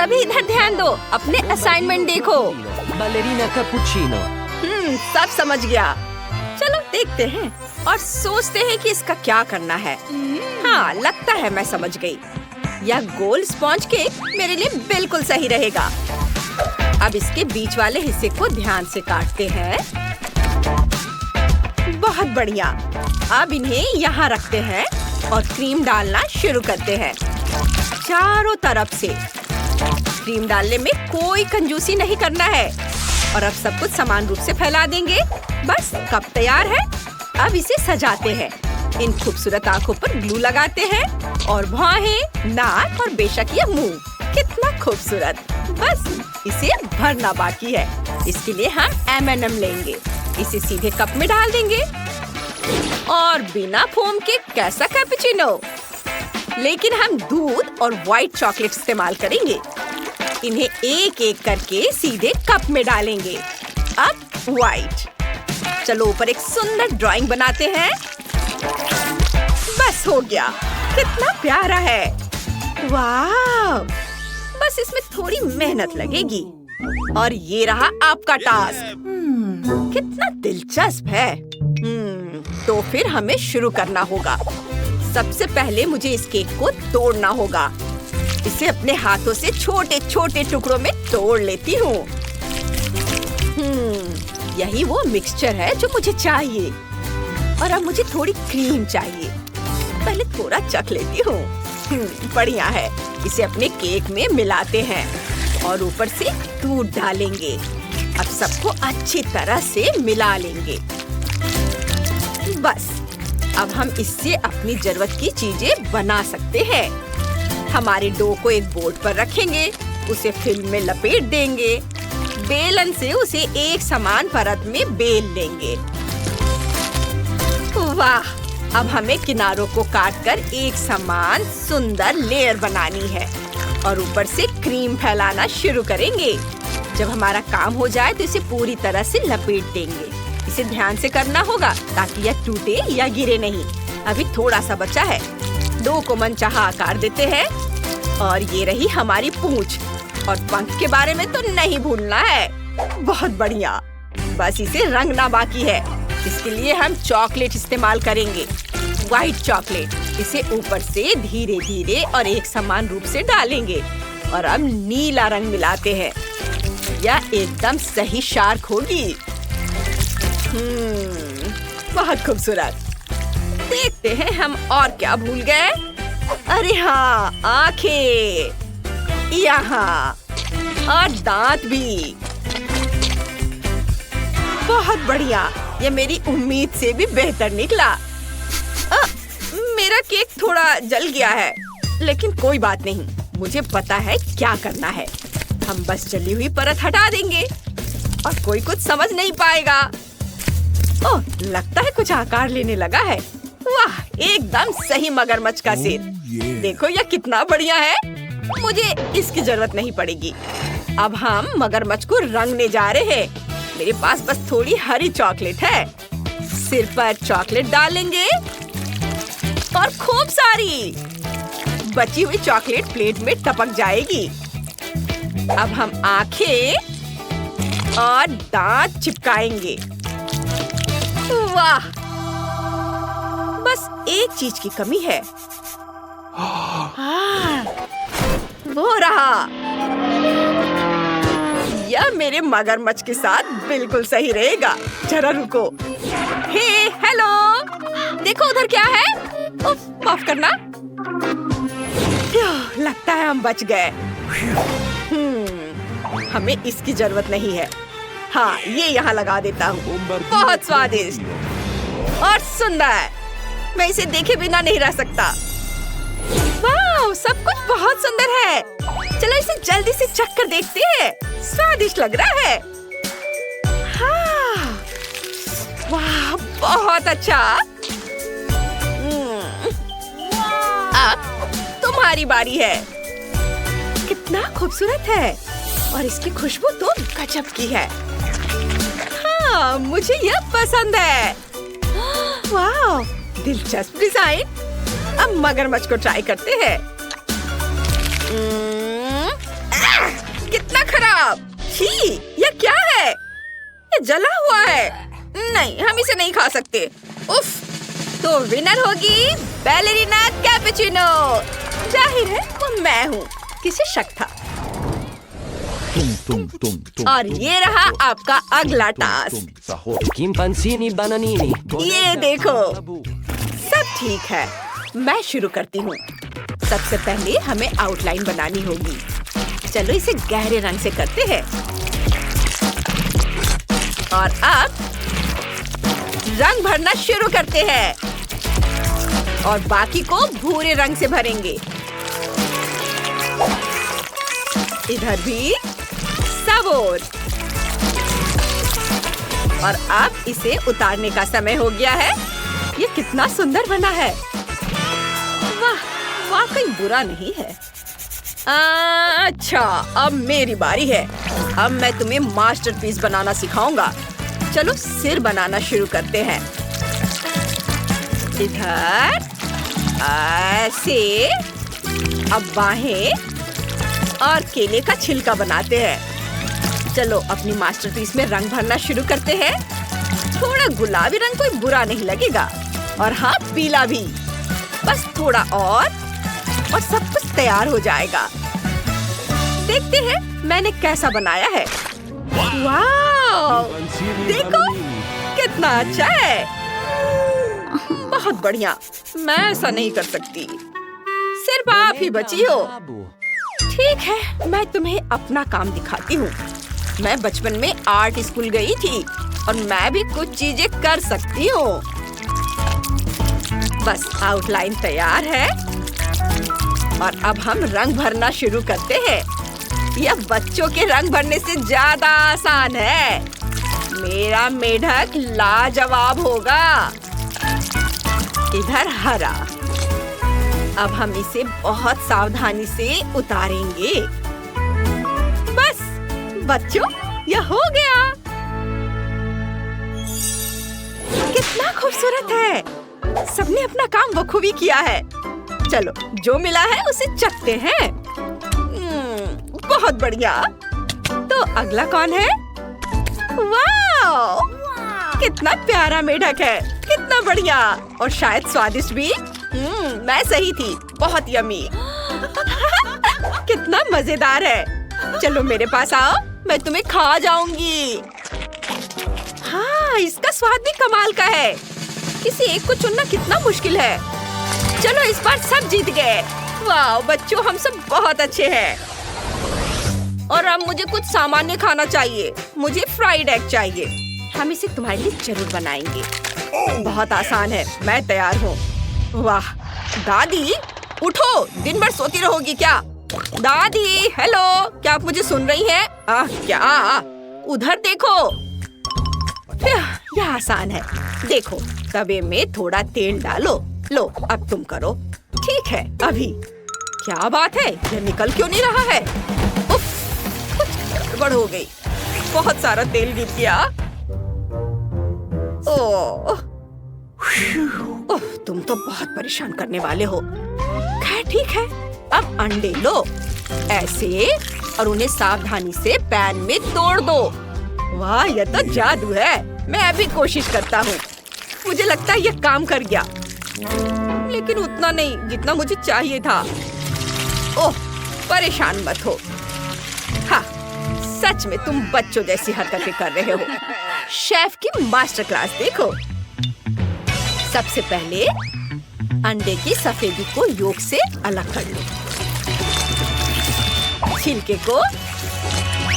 सभी इधर ध्यान दो, अपने असाइनमेंट देखो। बालेरिना कैपुचिनो। सब समझ गया। चलो देखते हैं और सोचते हैं कि इसका क्या करना है। हाँ, लगता है मैं समझ गई। यह गोल स्पॉन्ज केक मेरे लिए बिल्कुल सही रहेगा। अब इसके बीच वाले हिस्से को ध्यान से काटते हैं। बहुत बढ़िया। अब इन्हें यहाँ रखते हैं और क्रीम डालना शुरू करते हैं। चारों तरफ से क्रीम डालने में कोई कंजूसी नहीं करना है। और अब सब कुछ समान रूप से फैला देंगे। बस कप तैयार है। अब इसे सजाते हैं। इन खूबसूरत आँखों पर ग्लू लगाते हैं और भौहें, नाक और बेशक ये मुंह। कितना खूबसूरत। बस इसे भरना बाकी है। इसके लिए हम M&M लेंगे। इसे सीधे कप में डाल देंगे। और बिना फोम के कैसा कैपुचिनो। लेकिन हम दूध और व्हाइट चॉकलेट इस्तेमाल करेंगे। इन्हें एक एक करके सीधे कप में डालेंगे। अब व्हाइट। चलो ऊपर एक सुंदर ड्राइंग बनाते हैं। बस हो गया। कितना प्यारा है। वाह! बस इसमें थोड़ी मेहनत लगेगी। और ये रहा आपका टास्क। कितना दिलचस्प है। तो फिर हमें शुरू करना होगा। सबसे पहले मुझे इस केक को तोड़ना होगा। इसे अपने हाथों से छोटे छोटे टुकड़ों में तोड़ लेती हूँ। यही वो मिक्सचर है जो मुझे चाहिए। और अब मुझे थोड़ी क्रीम चाहिए। पहले थोड़ा चख लेती हूँ। बढ़िया है। इसे अपने केक में मिलाते हैं और ऊपर से दूध डालेंगे। अब सबको अच्छी तरह से मिला लेंगे। बस अब हम इससे अपनी जरूरत की चीजें बना सकते हैं। हमारे डो को एक बोर्ड पर रखेंगे। उसे फिल्म में लपेट देंगे। बेलन से उसे एक समान परत में बेल लेंगे। वाह! अब हमें किनारों को काटकर एक समान सुंदर लेयर बनानी है और ऊपर से क्रीम फैलाना शुरू करेंगे। जब हमारा काम हो जाए तो इसे पूरी तरह से लपेट देंगे। इसे ध्यान से करना होगा ताकि यह टूटे या गिरे नहीं। अभी थोड़ा सा बचा है। डो को मनचाहा आकार देते हैं। और ये रही हमारी पूंछ। और पंख के बारे में तो नहीं भूलना है। बहुत बढ़िया। बस इसे रंगना बाकी है। इसके लिए हम चॉकलेट इस्तेमाल करेंगे। White chocolate. इसे ऊपर से धीरे धीरे और एक समान रूप से डालेंगे। और अब नीला रंग मिलाते हैं। यह एकदम सही शार्क होगी। बहुत खूबसूरत। देखते हैं हम और क्या भूल गए। अरे हाँ, आंखें यहाँ और दांत भी। बहुत बढ़िया। ये मेरी उम्मीद से भी बेहतर निकला। मेरा केक थोड़ा जल गया है, लेकिन कोई बात नहीं। मुझे पता है क्या करना है। हम बस जली हुई परत हटा देंगे और कोई कुछ समझ नहीं पाएगा। ओह, लगता है कुछ आकार लेने लगा है। वाह, एकदम सही मगरमच्छ का सिर। देखो यह कितना बढ़िया है। मुझे इसकी जरूरत नहीं पड़ेगी। अब हम मगरमच्छ को रंगने जा रहे हैं। मेरे पास बस थोड़ी हरी चॉकलेट है। सिर पर चॉकलेट डालेंगे और खूब सारी। बची हुई चॉकलेट प्लेट में टपक जाएगी। अब हम आंखें और दांत चिपकाएंगे। वाह! बस एक चीज की कमी है। वो रहा। यह मेरे मगरमच्छ के साथ बिल्कुल सही रहेगा। जरा रुको। हे, हेलो। देखो उधर क्या है। उफ, माफ करना। लगता है हम बच गए। हमें इसकी जरूरत नहीं है। हाँ, ये यहाँ लगा देता हूँ। बहुत स्वादिष्ट और सुंदर। मैं इसे देखे बिना नहीं रह सकता। वाह, सब कुछ बहुत सुंदर है। चलो इसे जल्दी से चख कर देखते हैं। स्वादिष्ट लग रहा है। हाँ, वाह, बहुत अच्छा। अब तुम्हारी बारी है। कितना खूबसूरत है और इसकी खुशबू तो गजब की है। हाँ, मुझे यह पसंद है। वाह, दिलचस्प डिजाइन। अब मगरमच्छ को ट्राई करते हैं। जला हुआ है। नहीं, हम इसे नहीं खा सकते। उफ, तो विनर होगी बैलेरिना कैपुचिनो। जाहिर है वो मैं हूँ, किसे शक था। और ये रहा आपका अगला टास्क। Chimpanzini bananini. ये देखो, सब ठीक है। मैं शुरू करती हूँ। सबसे पहले हमें आउटलाइन बनानी होगी। चलो इसे गहरे रंग से करते हैं। और अब रंग भरना शुरू करते हैं और बाकी को भूरे रंग से भरेंगे। इधर भी सब और अब इसे उतारने का समय हो गया है। ये कितना सुंदर बना है। वाह, वाकई बुरा नहीं है। अच्छा, अब मेरी बारी है। अब मैं तुम्हें मास्टरपीस बनाना सिखाऊंगा। चलो सिर बनाना शुरू करते हैं। इधर ऐसे, अब बाहें और केले का छिलका बनाते हैं। चलो अपनी मास्टरपीस में रंग भरना शुरू करते हैं। थोड़ा गुलाबी रंग कोई बुरा नहीं लगेगा, और हाँ, पीला भी। बस थोड़ा और सब कुछ तैयार हो जाएगा। देखते हैं मैंने कैसा बनाया है। वाह, देखो कितना अच्छा है। बहुत बढ़िया। मैं ऐसा नहीं कर सकती, सिर्फ आप ही बची हो। ठीक है, मैं तुम्हें अपना काम दिखाती हूँ। मैं बचपन में आर्ट स्कूल गई थी और मैं भी कुछ चीजें कर सकती हूँ। बस आउटलाइन तैयार है और अब हम रंग भरना शुरू करते हैं। यह बच्चों के रंग भरने से ज्यादा आसान है। मेरा मेढक लाजवाब होगा। इधर हरा। अब हम इसे बहुत सावधानी से उतारेंगे। बस बच्चों, यह हो गया। कितना खूबसूरत है। सबने अपना काम बखूबी किया है। चलो, जो मिला है उसे चखते हैं। बहुत बढ़िया। तो अगला कौन है? वाह, कितना प्यारा मेढक है। कितना बढ़िया और शायद स्वादिष्ट भी। मैं सही थी, बहुत यमी। कितना मजेदार है। चलो मेरे पास आओ, मैं तुम्हें खा जाऊंगी। हाँ, इसका स्वाद भी कमाल का है। किसी एक को चुनना कितना मुश्किल है। चलो इस बार सब जीत गए। वाह बच्चों, हम सब बहुत अच्छे हैं। और अब मुझे कुछ सामान्य खाना चाहिए। मुझे फ्राइड एग चाहिए। हम इसे तुम्हारे लिए जरूर बनाएंगे। बहुत आसान है, मैं तैयार हूँ। वाह दादी, उठो, दिन भर सोती रहोगी क्या? दादी, हेलो, क्या आप मुझे सुन रही हैं? क्या? उधर देखो। यह आसान है। देखो, तवे में थोड़ा तेल डालो। लो, अब तुम करो। ठीक है, अभी। क्या बात है, यह निकल क्यों नहीं रहा है? उफ, कुछ गड़बड़ हो गई। बहुत सारा तेल गिर गया। ओह, तुम तो बहुत परेशान करने वाले हो। खैर ठीक है, अब अंडे लो ऐसे और उन्हें सावधानी से पैन में तोड़ दो। वाह, यह तो जादू है। मैं अभी कोशिश करता हूँ। मुझे लगता है यह काम कर गया, लेकिन उतना नहीं जितना मुझे चाहिए था। ओह, परेशान मत हो। हाँ, सच में तुम बच्चों जैसी हरकतें कर रहे हो। शेफ की मास्टर क्लास देखो। सबसे पहले अंडे की सफेदी को योक से अलग कर लो। छिलके को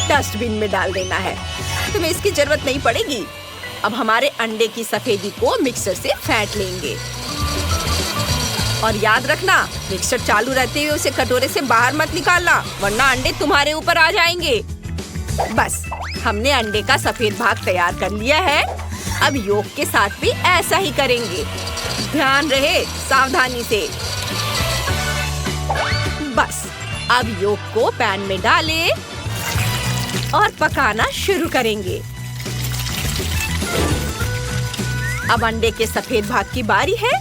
डस्टबिन में डाल देना है। तुम्हें इसकी जरूरत नहीं पड़ेगी। अब हमारे अंडे की सफेदी को मिक्सर से फेंट लेंगे। और याद रखना, मिक्सर चालू रहते हुए उसे कटोरे से बाहर मत निकालना, वरना अंडे तुम्हारे ऊपर आ जाएंगे। बस, हमने अंडे का सफेद भाग तैयार कर लिया है। अब योक के साथ भी ऐसा ही करेंगे। ध्यान रहे, सावधानी से। बस, अब योक को पैन में डालें और पकाना शुरू करेंगे। अब अंडे के सफेद भाग की बारी है।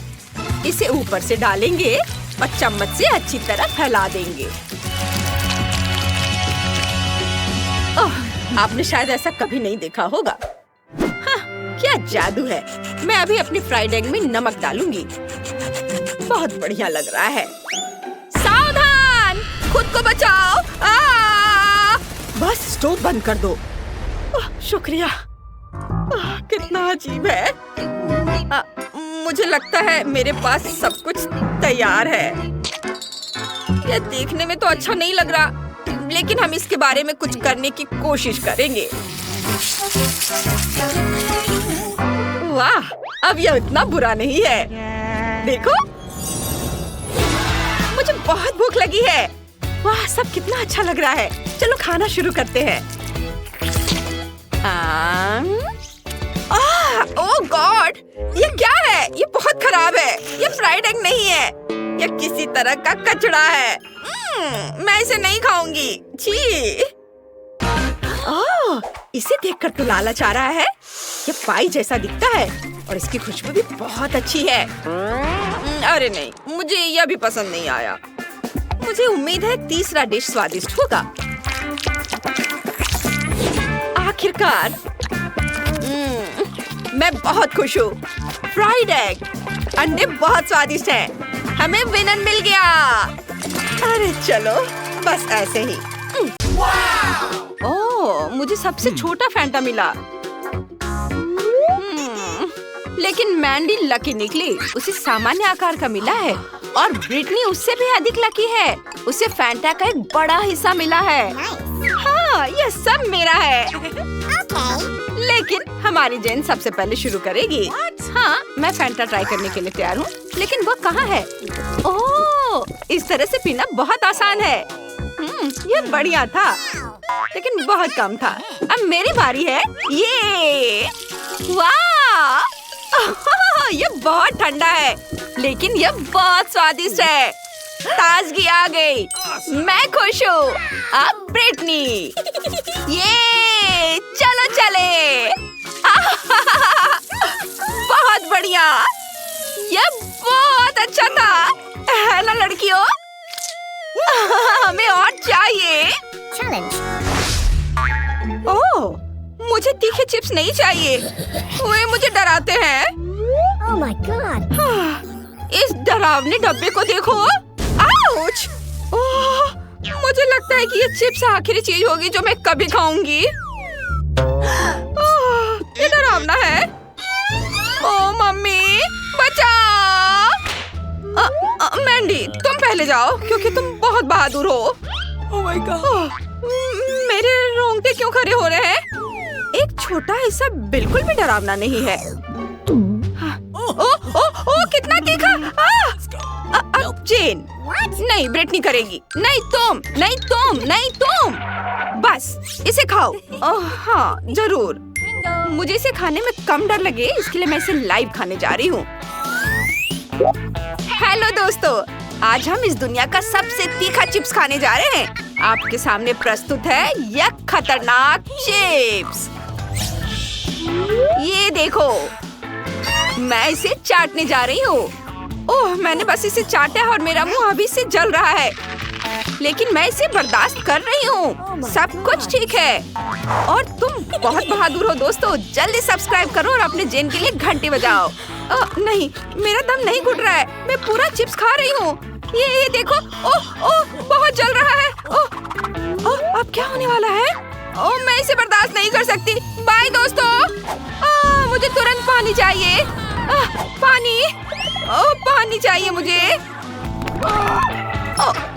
इसे ऊपर से डालेंगे और चम्मच से अच्छी तरह फैला देंगे। ओह, आपने शायद ऐसा कभी नहीं देखा होगा। क्या जादू है। मैं अभी अपनी फ्राइड एग में नमक डालूंगी। बहुत बढ़िया लग रहा है। सावधान, खुद को बचाओ। बस स्टोव बंद कर दो। शुक्रिया। कितना अजीब है। मुझे लगता है मेरे पास सब कुछ तैयार है। यह देखने में तो अच्छा नहीं लग रहा, लेकिन हम इसके बारे में कुछ करने की कोशिश करेंगे। वाह, अब यह इतना बुरा नहीं है। देखो, मुझे बहुत भूख लगी है। वाह, सब कितना अच्छा लग रहा है। चलो खाना शुरू करते हैं। ओह गॉड, ये क्या है? ये बहुत खराब है। ये फ्राइड एग नहीं है, ये किसी तरह का कचड़ा है। मैं इसे नहीं खाऊंगी। छी। ओह, इसे देखकर तो लालच आ रहा है। ये पाई जैसा दिखता है और इसकी खुशबू भी बहुत अच्छी है। अरे नहीं, मुझे यह भी पसंद नहीं आया। मुझे उम्मीद है तीसरा डिश स्वादिष्ट होगा। आखिरकार मैं बहुत खुश हूँ। फ्राइड एग, अंडे बहुत स्वादिष्ट हैं। हमें विनर मिल गया। अरे चलो, बस ऐसे ही। ओह, मुझे सबसे छोटा फैंटा मिला। लेकिन मैंडी लकी निकली। उसे सामान्य आकार का मिला है और ब्रिटनी उससे भी अधिक लकी है। उसे फैंटा का एक बड़ा हिस्सा मिला है। हाँ, यह सब मेरा है। लेकिन हमारी जेन सबसे पहले शुरू करेगी। हाँ, मैं फैंटा ट्राई करने के लिए तैयार हूँ, लेकिन वो कहाँ है? ओह, इस तरह से पीना बहुत आसान है। ये बढ़िया था, लेकिन बहुत कम था। अब मेरी बारी है। ये वाह, ये बहुत ठंडा है, लेकिन ये बहुत स्वादिष्ट है। ताजगी आ गई। मैं खुश हूँ। अब ब्रिटनी, ये चलो चले। बहुत बढ़िया, ये बहुत अच्छा था, है ना लड़कियों? हमें और चाहिए। ओह, मुझे तीखे चिप्स नहीं चाहिए। वे मुझे डराते हैं। Oh my God! इस डरावने डब्बे को देखो। आउच! ओह, मुझे लगता है कि ये चिप्स आखिरी चीज होगी जो मैं कभी खाऊंगी। ये डरावना है। ओह मम्मी, बचाओ! मैंडी, तुम पहले जाओ क्योंकि तुम बहुत बहादुर हो। Oh my God! मेरे रोंगटे क्यों खड़े हो रहे हैं? एक छोटा हिस्सा बिल्कुल भी डरावना नहीं है। ओह, कितना तीखा! अब जेन, नहीं, ब्रिटनी करेगी। नहीं तुम, नहीं तुम, नहीं तुम। बस इसे खाओ। हाँ, जरूर। मुझे इसे खाने में कम डर लगे, इसके लिए मैं इसे लाइव खाने जा रही हूँ। हेलो दोस्तों, आज हम इस दुनिया का सबसे तीखा चिप्स खाने जा रहे हैं। आपके सामने प्रस्तुत है यह खतरनाक चिप्स। ये देखो, मैं इसे चाटने जा रही हूँ। ओह, मैंने बस इसे चाटा है और मेरा मुंह अभी से जल रहा है, लेकिन मैं इसे बर्दाश्त कर रही हूँ। सब कुछ ठीक है। और तुम बहुत बहादुर हो दोस्तों। जल्दी सब्सक्राइब करो और अपने जेन के लिए घंटी बजाओ। नहीं, मेरा दम नहीं घुट रहा है। मैं पूरा चिप्स खा रही हूँ। ये देखो। ओह, बहुत जल रहा है। ओह, अब क्या होने वाला है? ओह, मैं इसे बर्दाश्त नहीं कर सकती। बाय दोस्तों। मुझे तुरंत पानी चाहिए। पानी। ओह, पानी चाहिए मुझे।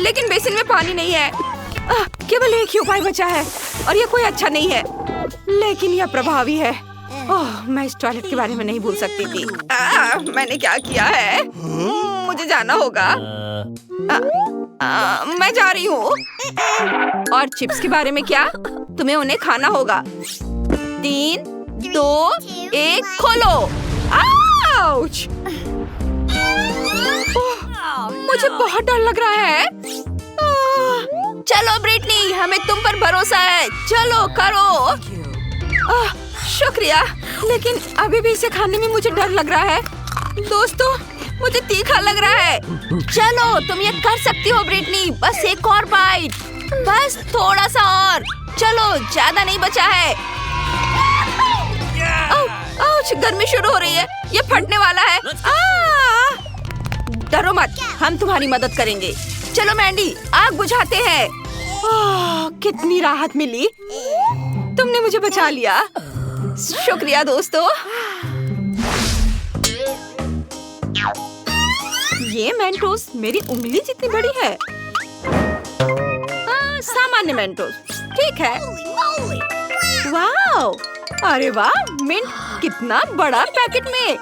लेकिन बेसिन में पानी नहीं है। केवल एक ही उपाय बचा है और ये कोई अच्छा नहीं है, लेकिन यह प्रभावी है। ओह, मैं इस टॉयलेट के बारे में नहीं भूल सकती थी। मैंने क्या किया है? मुझे जाना होगा। मैं जा रही हूँ। और चिप्स के बारे में क्या? तुम्हें उन्हें खाना होगा। 3, 2, 1, खोलो। आउच! मुझे बहुत डर लग रहा है। चलो ब्रिटनी, हमें तुम पर भरोसा है। चलो करो। शुक्रिया, लेकिन अभी भी इसे खाने में मुझे डर लग रहा है। दोस्तों, मुझे तीखा लग रहा है। चलो, तुम ये कर सकती हो ब्रिटनी। बस एक और बाइट, बस थोड़ा सा और। चलो, ज्यादा नहीं बचा है। आउच, गर्मी शुरू हो रही है। ये फटने वाला है। डरो मत, हम तुम्हारी मदद करेंगे। चलो मैंडी, आग बुझाते हैं। कितनी राहत मिली। तुमने मुझे बचा लिया। शुक्रिया दोस्तों। ये मेंटोस मेरी उंगली जितनी बड़ी है। सामान्य मेंटोस ठीक है। वाओ, अरे वाह, मिंट कितना बड़ा पैकेट में।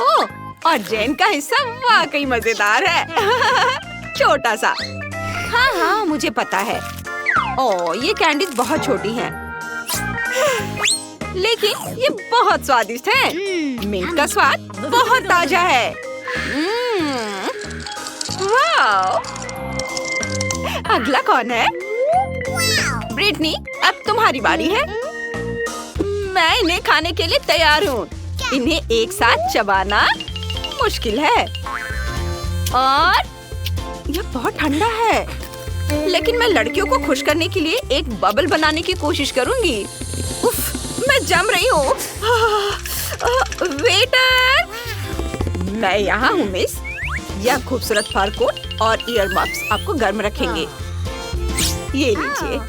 ओह, और जैन का हिस्सा वाकई मजेदार है। छोटा सा। हाँ हाँ, मुझे पता है। ओह, ये कैंडीज बहुत छोटी हैं, लेकिन ये बहुत स्वादिष्ट है। मिंट का स्वाद बहुत ताजा है। वाओ, अगला कौन है? ब्रिटनी, अब तुम्हारी बारी है। मैं इन्हें खाने के लिए तैयार हूँ। इन्हें एक साथ चबाना मुश्किल है और यह बहुत ठंडा है। लेकिन मैं लड़कियों को खुश करने के लिए एक बबल बनाने की कोशिश करूंगी। उफ, मैं जम रही हूँ। वेटर, मैं यहाँ हूँ मिस। यह खूबसूरत फर कोट और ईयर मफ्स आपको गर्म रखेंगे। ये लीजिए,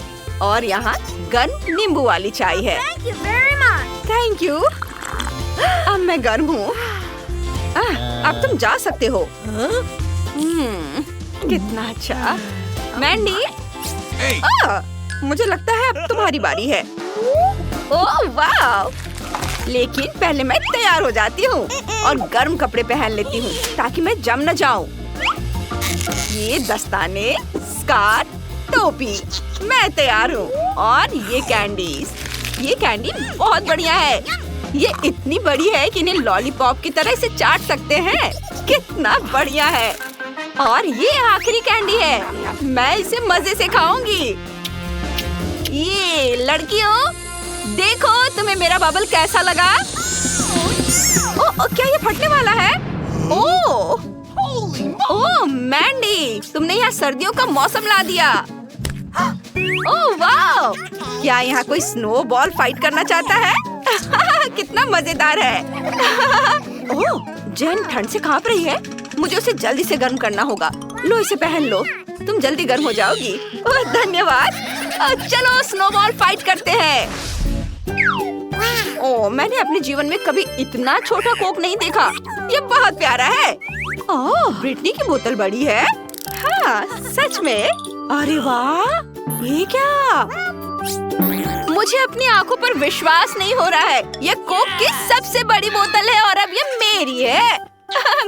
और यहाँ गर्म नींबू वाली चाय है। Thank you. अब मैं गर्म हूँ। अब तुम जा सकते हो। कितना अच्छा। मैंडी, मुझे लगता है अब तुम्हारी बारी है। ओह वाह, लेकिन पहले मैं तैयार हो जाती हूँ और गर्म कपड़े पहन लेती हूँ ताकि मैं जम न जाऊँ। ये दस्ताने, स्कार्फ, टोपी, मैं तैयार हूँ। और ये कैंडी बहुत बढ़िया है। ये इतनी बड़ी है कि इन्हें लॉलीपॉप की तरह इसे चाट सकते हैं। कितना बढ़िया है। और ये आखिरी कैंडी है, मैं इसे मजे से खाऊंगी। ये लड़कियों, देखो तुम्हें मेरा बबल कैसा लगा? क्या ये फटने वाला है? ओह मैंडी, तुमने यहाँ सर्दियों का मौसम ला दिया। ओह वाह, क्या यहाँ कोई स्नोबॉल फाइट करना चाहता है? कितना मजेदार है। ओह, जेन ठंड से कांप रही है। मुझे उसे जल्दी से गर्म करना होगा। लो, इसे पहन लो, तुम जल्दी गर्म हो जाओगी। ओह धन्यवाद। चलो स्नोबॉल फाइट करते हैं। ओह, मैंने अपने जीवन में कभी इतना छोटा कोक नहीं देखा। ये बहुत प्यारा है। ओह, ब्रिटनी की बोतल बड़ी है। हाँ, सच में। अरे वाह, ये क्या? मुझे अपनी आंखों पर विश्वास नहीं हो रहा है। ये कोक की सबसे बड़ी बोतल है और अब ये मेरी है।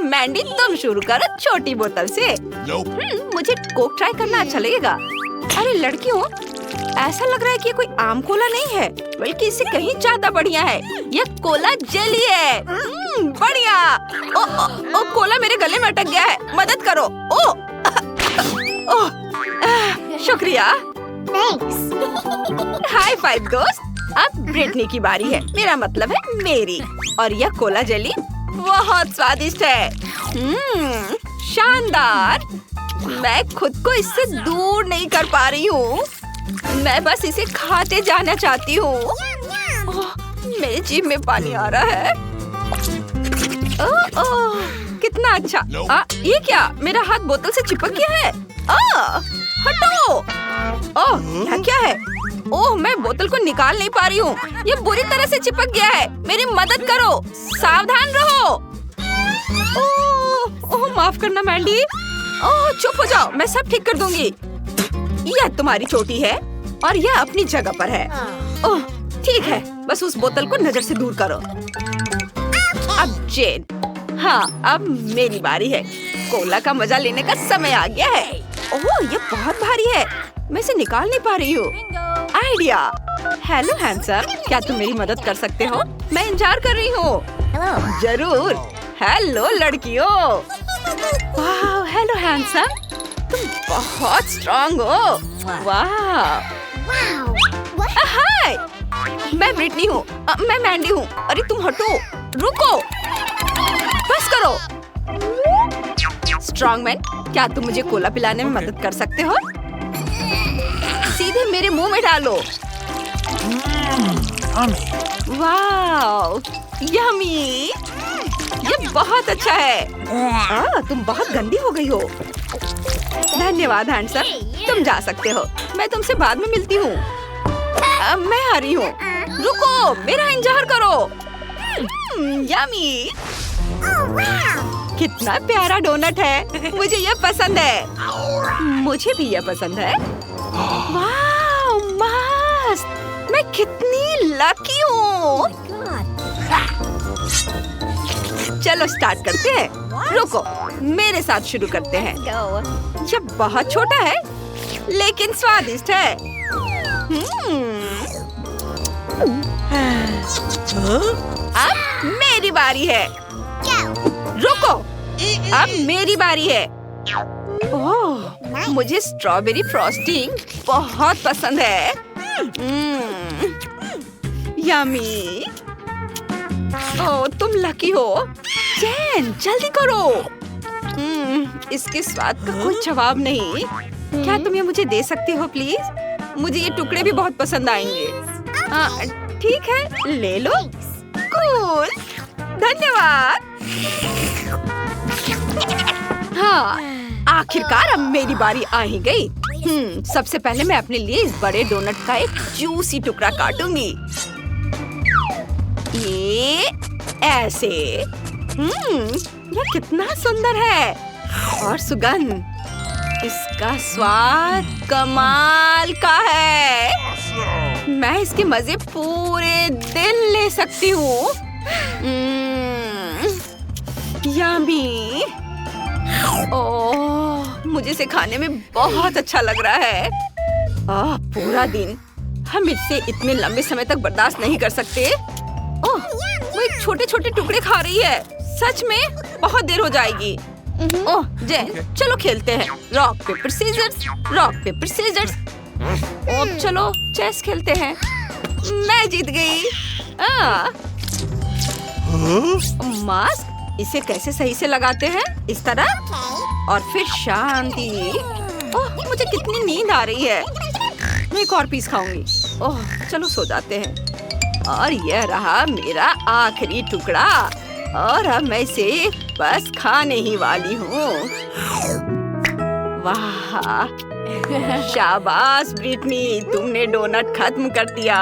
मैंडी, तुम शुरू करो छोटी बोतल से। मुझे कोक ट्राई करना अच्छा लगेगा। अरे लड़कियों, ऐसा लग रहा है कि ये कोई आम कोला नहीं है, बल्कि इससे कहीं ज्यादा बढ़िया है। यह कोला जेली है। बढ़िया। ओ, कोला मेरे गले में अटक गया है। मदद करो। शुक्रिया। हाई फाइव दोस्त। अब ब्रिटनी की बारी है, मेरा मतलब है मेरी। और यह कोला जेली बहुत स्वादिष्ट है। शानदार। मैं खुद को इससे दूर नहीं कर पा रही हूँ। मैं बस इसे खाते जाना चाहती हूँ। मेरी जीभ में पानी आ रहा है। कितना अच्छा। ये क्या? मेरा हाथ बोतल से चिपक गया है। हटो। यह क्या है? ओह, मैं बोतल को निकाल नहीं पा रही हूँ। ये बुरी तरह से चिपक गया है। मेरी मदद करो। सावधान रहो। ओह, माफ करना मैंडी। ओह, चुप हो जाओ, मैं सब ठीक कर दूंगी। यह तुम्हारी चोटी है और यह अपनी जगह पर है। ओह, ठीक है, बस उस बोतल को नजर से दूर करो। अब जेन, हाँ, अब मेरी बारी है। कोला का मजा लेने का समय आ गया है। ओह, ये बहुत भारी है। मैं इसे निकाल नहीं पा रही हूँ। आइडिया। हेलो हैंडसम, क्या तुम मेरी मदद कर सकते हो? मैं इंतजार कर रही हूँ। जरूर। हेलो लड़कियों। वाह, हेलो हैंडसम, तुम बहुत स्ट्रॉन्ग हो। वाह। हाय, मैं ब्रिटनी हूँ। मैं मैंडी हूँ। अरे तुम हटो, रुको, बस करो। स्ट्रॉन्गमैन, क्या तुम मुझे कोला पिलाने में मदद कर सकते हो? सीधे मेरे मुंह में डालो। वाह, यम्मी, ये बहुत अच्छा है। तुम बहुत गंदी हो गई हो। धन्यवाद हैंडसम, तुम जा सकते हो। मैं तुमसे बाद में मिलती हूँ। मैं आ रही हूँ। रुको, मेरा इंतजार करो। यम्मी, कितना प्यारा डोनट है। मुझे ये पसंद है। मुझे भी ये पसंद है। वाह, मस्त। मैं कितनी लकी हूँ। चलो स्टार्ट करते हैं। रुको, मेरे साथ शुरू करते हैं। ये बहुत छोटा है लेकिन स्वादिष्ट है। अब मेरी बारी है। रुको, अब मेरी बारी है। ओह, मुझे स्ट्रॉबेरी फ्रॉस्टिंग बहुत पसंद है। यम्मी। ओह, तुम लकी हो। जैन, जल्दी करो। इसके स्वाद का कोई जवाब नहीं। क्या तुम ये मुझे दे सकती हो प्लीज? मुझे ये टुकड़े भी बहुत पसंद आएंगे। ठीक है, ले लो। कूल, धन्यवाद। हाँ, आखिरकार अब मेरी बारी आ ही गई। सबसे पहले मैं अपने लिए इस बड़े डोनट का एक जूसी टुकड़ा काटूंगी। ये ऐसे। ये कितना सुंदर है और सुगंध। इसका स्वाद कमाल का है। मैं इसके मजे पूरे दिन ले सकती हूँ। यम्मी। ओह, मुझे इसे खाने में बहुत अच्छा लग रहा है। पूरा दिन हम इससे इतने लंबे समय तक बर्दाश्त नहीं कर सकते। ओह, वो एक छोटे-छोटे टुकड़े खा रही है। सच में बहुत देर हो जाएगी। ओह, जैन, चलो खेलते हैं। Rock paper scissors, rock paper scissors. अब चलो चेस खेलते हैं। मैं जीत गई। मास्क, इसे कैसे सही से लगाते हैं? इस तरह और फिर शांति। ओह, मुझे कितनी नींद आ रही है। मैं एक और पीस खाऊंगी। ओह, चलो सो जाते हैं। और यह रहा मेरा आखिरी टुकड़ा और अब मैं इसे बस खाने ही वाली हूँ। वाह, शाबाश ब्रिटनी, तुमने डोनट खत्म कर दिया।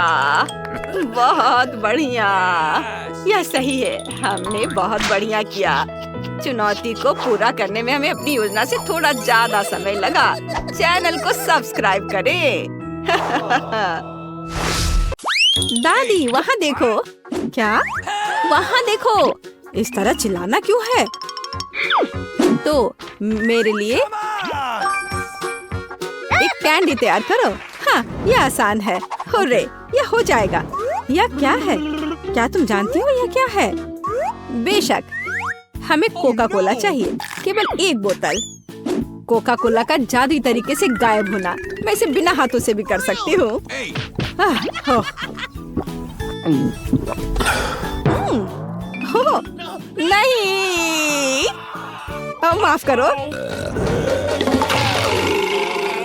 बहुत बढ़िया। यह सही है, हमने बहुत बढ़िया किया। चुनौती को पूरा करने में हमें अपनी योजना से थोड़ा ज्यादा समय लगा। चैनल को सब्सक्राइब करें। दादी, वहाँ देखो। क्या? वहाँ देखो। इस तरह चिल्लाना क्यों है? तो मेरे लिए एक कैंडी तैयार करो। हाँ, यह आसान है। हुर्रे, यह हो जाएगा। यह क्या है? क्या तुम जानती हो यह क्या है? बेशक, हमें कोका कोला चाहिए। केवल एक बोतल। कोका कोला का जादुई तरीके से गायब होना। मैं इसे बिना हाथों से भी कर सकती हूँ। नहीं, माफ करो।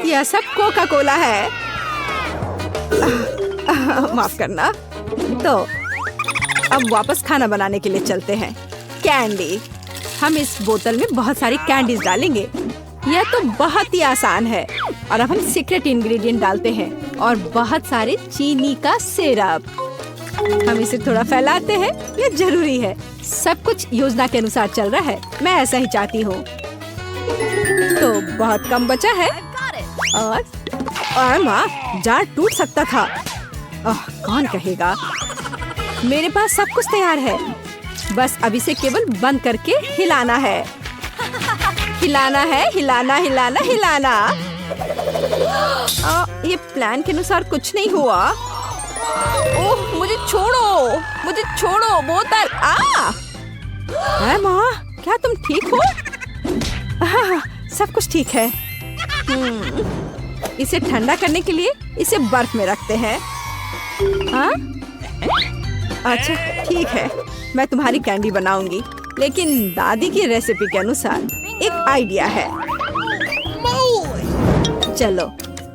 यह सब कोका कोला है। माफ करना। तो अब वापस खाना बनाने के लिए चलते हैं। कैंडी, हम इस बोतल में बहुत सारी कैंडीज डालेंगे। यह तो बहुत ही आसान है। और अब हम सीक्रेट इंग्रेडिएंट डालते हैं और बहुत सारे चीनी का सिरप। हम इसे थोड़ा फैलाते हैं। यह जरूरी है। सब कुछ योजना के अनुसार चल रहा है। मैं ऐसा ही चाहती हूँ। तो बहुत कम बचा है। और माँ, जार टूट सकता था। कौन कहेगा? मेरे पास सब कुछ तैयार है। बस अब इसे केवल बंद करके हिलाना है। हिलाना है, हिलाना हिलाना हिलाना। ये प्लान के अनुसार कुछ नहीं हुआ। ओह, मुझे छोड़ो, मुझे छोड़ो बोतल। माँ, क्या तुम ठीक हो? सब कुछ ठीक है। इसे ठंडा करने के लिए इसे बर्फ में रखते हैं। अच्छा, ठीक है। मैं तुम्हारी कैंडी बनाऊंगी, लेकिन दादी की रेसिपी के अनुसार। एक आइडिया है। चलो,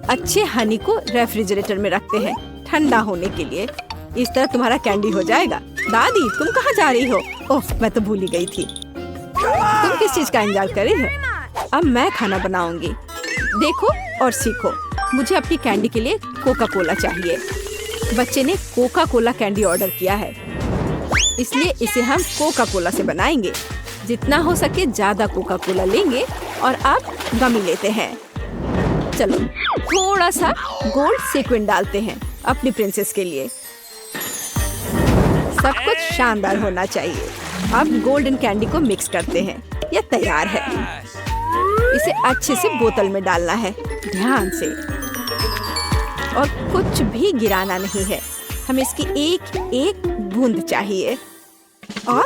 अच्छे हनी को रेफ्रिजरेटर में रखते हैं ठंडा होने के लिए। इस तरह तुम्हारा कैंडी हो जाएगा। दादी तुम कहाँ जा रही हो? ओह मैं तो भूल ही गई थी। तुम किस चीज का इंतजार कर रही हो? अब मैं खाना बनाऊंगी। देखो और सीखो। मुझे अपनी कैंडी के लिए कोका कोला चाहिए। बच्चे ने कोका कोला कैंडी ऑर्डर किया है, इसलिए इसे हम कोका कोला से बनाएंगे। जितना हो सके ज्यादा कोका कोला लेंगे और अब गमी लेते हैं। चलो थोड़ा सा गोल्ड सीक्वेंस डालते हैं अपनी प्रिंसेस के लिए। सब कुछ शानदार होना चाहिए। अब गोल्डन कैंडी को मिक्स करते हैं। यह तैयार है। इसे अच्छे से बोतल में डालना है, ध्यान से, और कुछ भी गिराना नहीं है। हमें इसकी एक एक बूंद चाहिए। और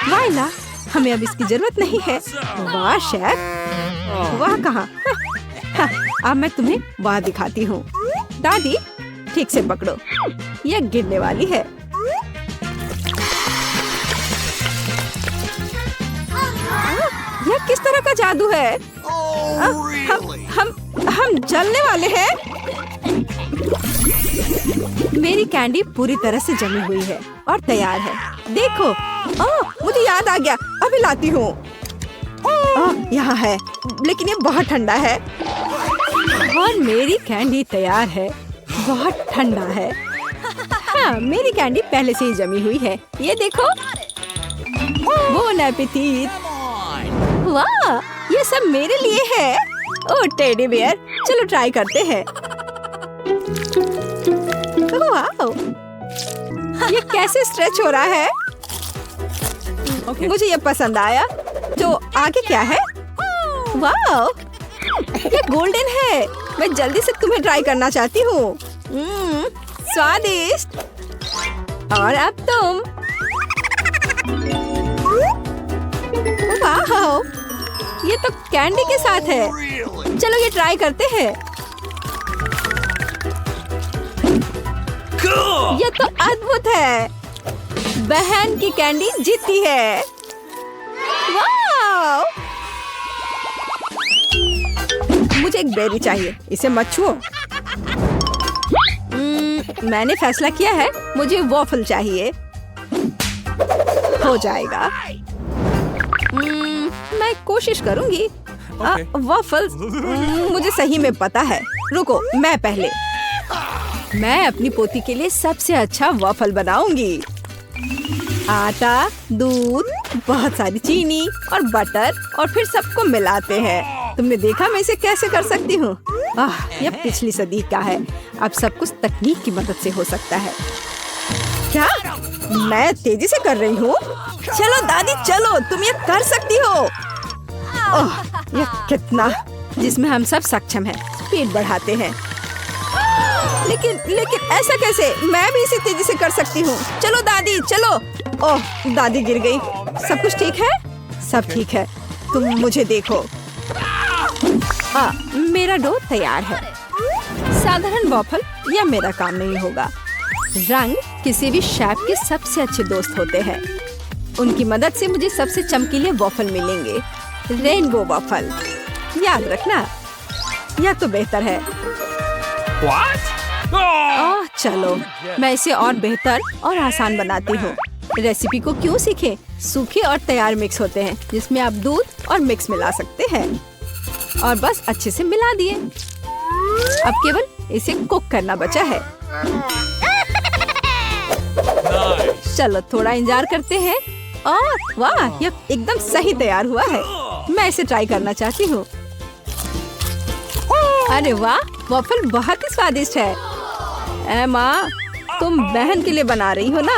वाइला, हमें अब इसकी जरूरत नहीं है। वाह शेफ, वाह कहाँ? अब मैं तुम्हें वाह दिखाती हूँ। दादी ठीक से पकड़ो, यह गिरने वाली है। यह किस तरह का जादू है? हम जलने वाले हैं। मेरी कैंडी पूरी तरह से जमी हुई है और तैयार है। देखो, मुझे याद आ गया, अभी लाती हूँ। यहाँ है, लेकिन ये बहुत ठंडा है। और मेरी कैंडी तैयार है, बहुत ठंडा है। हाँ, मेरी कैंडी पहले से ही जमी हुई है। ये देखो। बोन एपेटीट। वाह, ये सब मेरे लिए है। ओह टेडी बियर, चलो ट्राई करते हैं। वाह, ये कैसे स्ट्रेच हो रहा है? मुझे ये पसंद आया। तो आगे क्या है? वाह, ये गोल्डन है। मैं जल्दी से तुम्हें ट्राई करना चाहती हूँ। स्वादिष्ट। और अब तुम। वाह, ये तो कैंडी के साथ है। चलो ये ट्राई करते हैं। ये तो अद्भुत है। बहन की कैंडी जीती है। वाह! मुझे एक बेरी चाहिए, इसे मत छुओ। मैंने फैसला किया है, मुझे वॉफल चाहिए। हो जाएगा। मैं कोशिश करूंगी। वॉफल्स मुझे सही में पता है। रुको, मैं पहले। मैं अपनी पोती के लिए सबसे अच्छा वॉफल बनाऊंगी। आटा, दूध, बहुत सारी चीनी और बटर, और फिर सबको मिलाते हैं। तुमने देखा मैं इसे कैसे कर सकती हूँ? यह पिछली सदी का है। अब सब कुछ तकनीक की मदद से हो सकता है। क्या मैं तेजी से कर रही हूँ? चलो दादी चलो, तुम ये कर सकती हो। यह कितना, जिसमें हम सब सक्षम हैं। स्पीड बढ़ाते हैं। लेकिन ऐसा कैसे? मैं भी इसे तेजी से कर सकती हूँ। चलो दादी चलो। ओह दादी गिर गई। सब कुछ ठीक है? सब ठीक है। तुम मुझे देखो। मेरा डो तैयार है। साधारण वॉफल या मेरा काम नहीं होगा। रंग किसी भी शेफ के सबसे अच्छे दोस्त होते हैं। उनकी मदद से मुझे सबसे चमकीले वॉफल मिलेंगे। रेनबो वॉफल, याद रखना। यह तो बेहतर है। चलो मैं इसे और बेहतर और आसान बनाती हूँ। रेसिपी को क्यों सीखें? सूखे और तैयार मिक्स होते हैं, जिसमें आप दूध और मिक्स मिला सकते हैं। और बस अच्छे से मिला दिए। अब केवल इसे कुक करना बचा है। चलो थोड़ा इंतजार करते हैं। वाह, यह एकदम सही तैयार हुआ है। मैं इसे ट्राई करना चाहती हूँ। अरे वाह, वॉफल बहुत ही स्वादिष्ट है। माँ, तुम बहन के लिए बना रही हो ना?